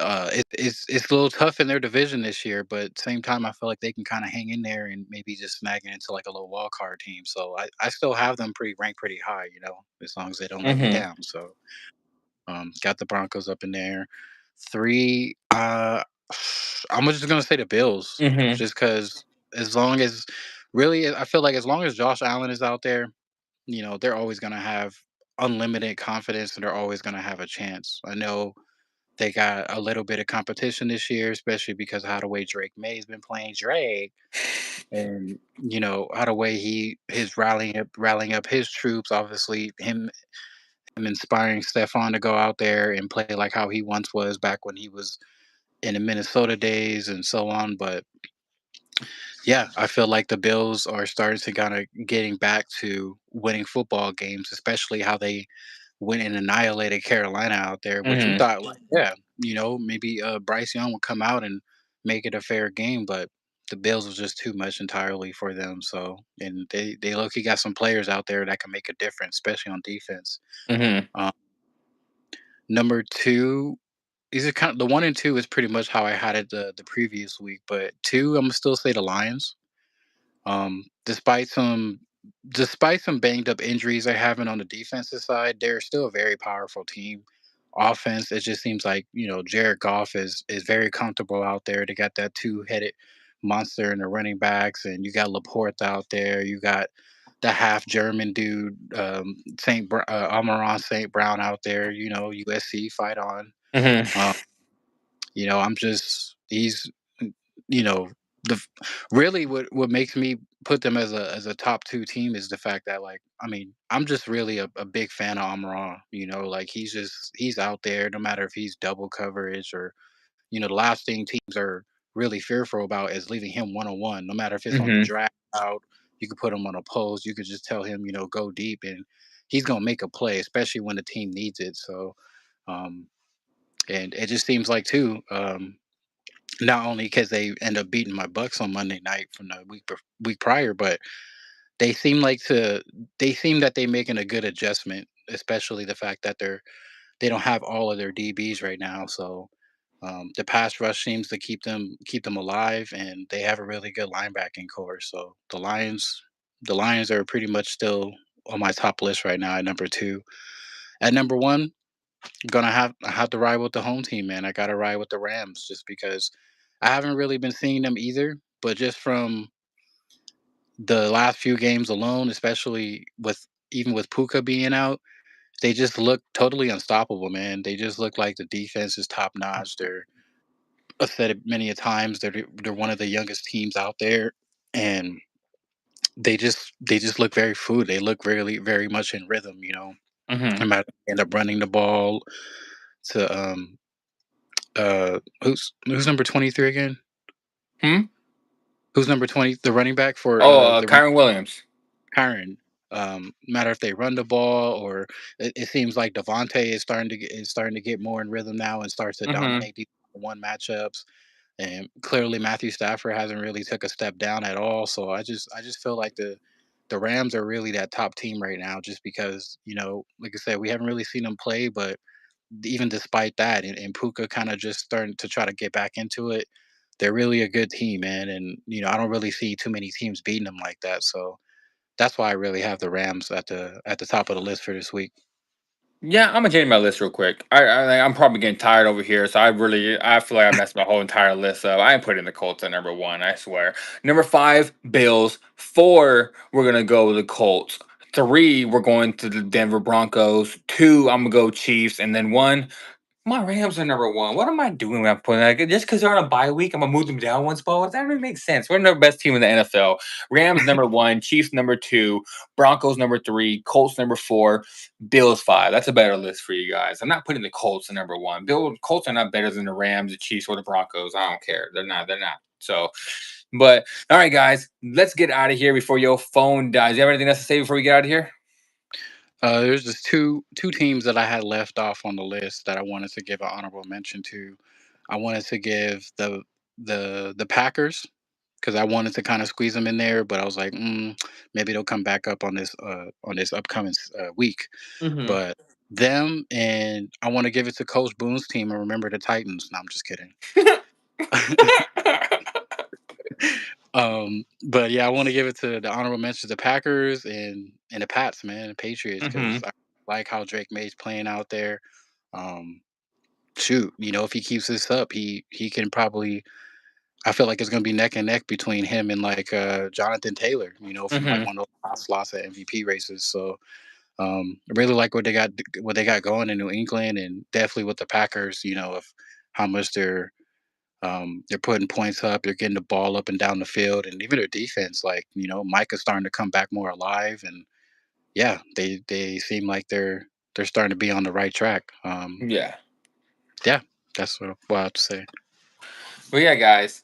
Speaker 2: it's a little tough in their division this year, but at the same time, I feel like they can kind of hang in there and maybe just snag it into like a little wild card team. So I still have them pretty ranked pretty high, as long as they don't let me
Speaker 1: Mm-hmm.
Speaker 2: down. So got the Broncos up in there. Three, I'm just gonna say the Bills,
Speaker 1: Mm-hmm.
Speaker 2: just because as long as really, I feel like as long as Josh Allen is out there, they're always gonna have unlimited confidence and they're always gonna have a chance. I know they got a little bit of competition this year, especially because of how the way Drake May's been playing Drake, and how the way his rallying up his troops. Obviously, him inspiring Stefan to go out there and play like how he once was back when he was in the Minnesota days and so on. But Yeah, I feel like the Bills are starting to kind of getting back to winning football games, especially how they went and annihilated Carolina out there, which we
Speaker 1: Hmm.
Speaker 2: thought like, yeah, maybe Bryce Young would come out and make it a fair game, but the Bills was just too much entirely for them. So, and they look, he got some players out there that can make a difference, especially on defense.
Speaker 1: Hmm.
Speaker 2: Um, Number two, these are kind of the one and two is pretty much how I had it the previous week, but two, I'm gonna still say the Lions. Um, despite some despite some banged up injuries they're having on the defensive side, they're still a very powerful team. Offense, it just seems like Jared Goff is very comfortable out there. They got that two-headed monster in the running backs, and you got Laporte out there. You got the half German dude, Amaron Saint Brown out there. USC fight on.
Speaker 1: Hmm.
Speaker 2: Um, I'm just he's you know the really what makes me put them as a top two team is the fact that like I'm just really a big fan of Amaron. Like he's out there no matter if he's double coverage or the last thing teams are really fearful about is leaving him one on one. No matter if it's on the
Speaker 1: Hmm.
Speaker 2: drag out, you could put him on a post. You could just tell him go deep and he's gonna make a play, especially when the team needs it. So. Um, and it just seems like too. Not only because they end up beating my Bucks on Monday night from the week prior, but they seem like to they seem that they're making a good adjustment, especially the fact that they don't have all of their DBs right now. So the pass rush seems to keep them alive, and they have a really good linebacking core. So the Lions are pretty much still on my top list right now at number two. At number one, gonna have to ride with the home team, man. I gotta ride with the Rams just because I haven't really been seeing them either. But just from the last few games alone, especially with Puka being out, they just look totally unstoppable, man. They just look like the defense is top notch. I've said it many a times. They're one of the youngest teams out there, and they just look very fluid. They look really very much in rhythm.
Speaker 1: Hmm.
Speaker 2: No matter end up running the ball to who's number 23 again?
Speaker 1: Hmm.
Speaker 2: Who's number 20? The running back for
Speaker 1: Oh,
Speaker 2: the
Speaker 1: Kyron Williams.
Speaker 2: Kyron. Matter if they run the ball or it seems like Devontae is starting to get more in rhythm now and starts to
Speaker 1: Hmm.
Speaker 2: dominate these one matchups. And clearly Matthew Stafford hasn't really took a step down at all. So I just feel like the Rams are really that top team right now, just because like I said, we haven't really seen them play, but even despite that, and Puka kind of just starting to try to get back into it, they're really a good team, man. And I don't really see too many teams beating them like that. So that's why I really have the Rams at the top of the list for this week.
Speaker 1: Yeah, I'm gonna change my list real quick. I'm probably getting tired over here, so I feel like I messed my whole entire list up. I ain't putting the Colts at number one. I swear. Number five, Bills. Four, we're gonna go with the Colts. Three, we're going to the Denver Broncos. Two, I'm gonna go Chiefs, and then one, my Rams are number one. What am I doing when I'm putting that? Just because they're on a bye week, I'm gonna move them down one spot. That really makes sense. We're the best team in the NFL. Rams number one, Chiefs number two, Broncos number three, Colts number four, Bills five. That's a better list for you guys. I'm not putting the Colts at number one. Colts are not better than the Rams, the Chiefs, or the Broncos. I don't care. They're not. They're not. So, but all right, guys, let's get out of here before your phone dies. You have anything else to say before we get out of here?
Speaker 2: There's just two teams that I had left off on the list that I wanted to give an honorable mention to. I wanted to give the Packers because I wanted to kind of squeeze them in there, but I was like, maybe they'll come back up on this upcoming week.
Speaker 1: Mm-hmm.
Speaker 2: But them, and I want to give it to Coach Boone's team and remember the Titans. No, I'm just kidding. But yeah, I want to give it to the honorable mentions, the Packers and the Pats, man, the Patriots, because
Speaker 1: Mm-hmm.
Speaker 2: I like how Drake May's playing out there. Um, Shoot, if he keeps this up, he can probably. I feel like it's going to be neck and neck between him and like Jonathan Taylor, from like
Speaker 1: Mm-hmm.
Speaker 2: one of those last slots at MVP races. So I really like what they got going in New England, and definitely with the Packers. Of how much they're putting points up, they're getting the ball up and down the field, and even their defense, like Micah's starting to come back more alive, and yeah, they seem like they're starting to be on the right track.
Speaker 1: Yeah.
Speaker 2: Yeah, that's what I have to say.
Speaker 1: Well, yeah, guys.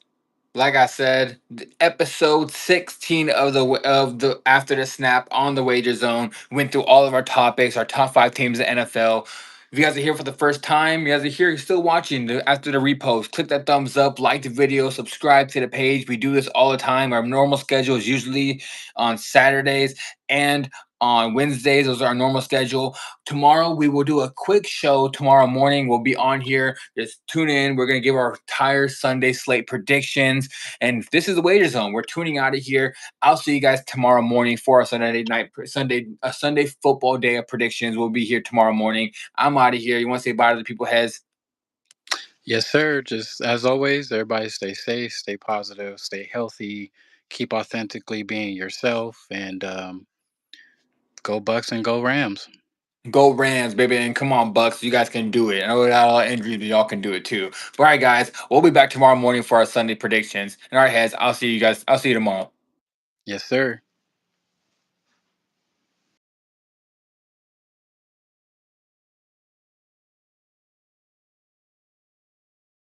Speaker 1: Like I said, episode 16 of the after the snap on the wager zone went through all of our topics, our top five teams in the NFL. If you guys are here for the first time, you guys are here, you're still watching after the repost. Click that thumbs up, like the video, subscribe to the page. We do this all the time. Our normal schedule is usually on Saturdays and on Wednesdays. Those are our normal schedule. Tomorrow we will do a quick show. Tomorrow morning we'll be on here. Just tune in. We're gonna give our entire Sunday slate predictions. And this is the Wager Zone. We're tuning out of here. I'll see you guys tomorrow morning for a Sunday football day of predictions. We'll be here tomorrow morning. I'm out of here. You want to say bye to the people, Heads?
Speaker 2: Yes, sir. Just as always, everybody stay safe, stay positive, stay healthy, keep authentically being yourself, and go Bucks and go Rams.
Speaker 1: Go Rams, baby, and come on, Bucks. You guys can do it. I know without all injuries, but y'all can do it too. All right, guys. We'll be back tomorrow morning for our Sunday predictions. And all right, Heads, I'll see you guys. I'll see you tomorrow.
Speaker 2: Yes, sir.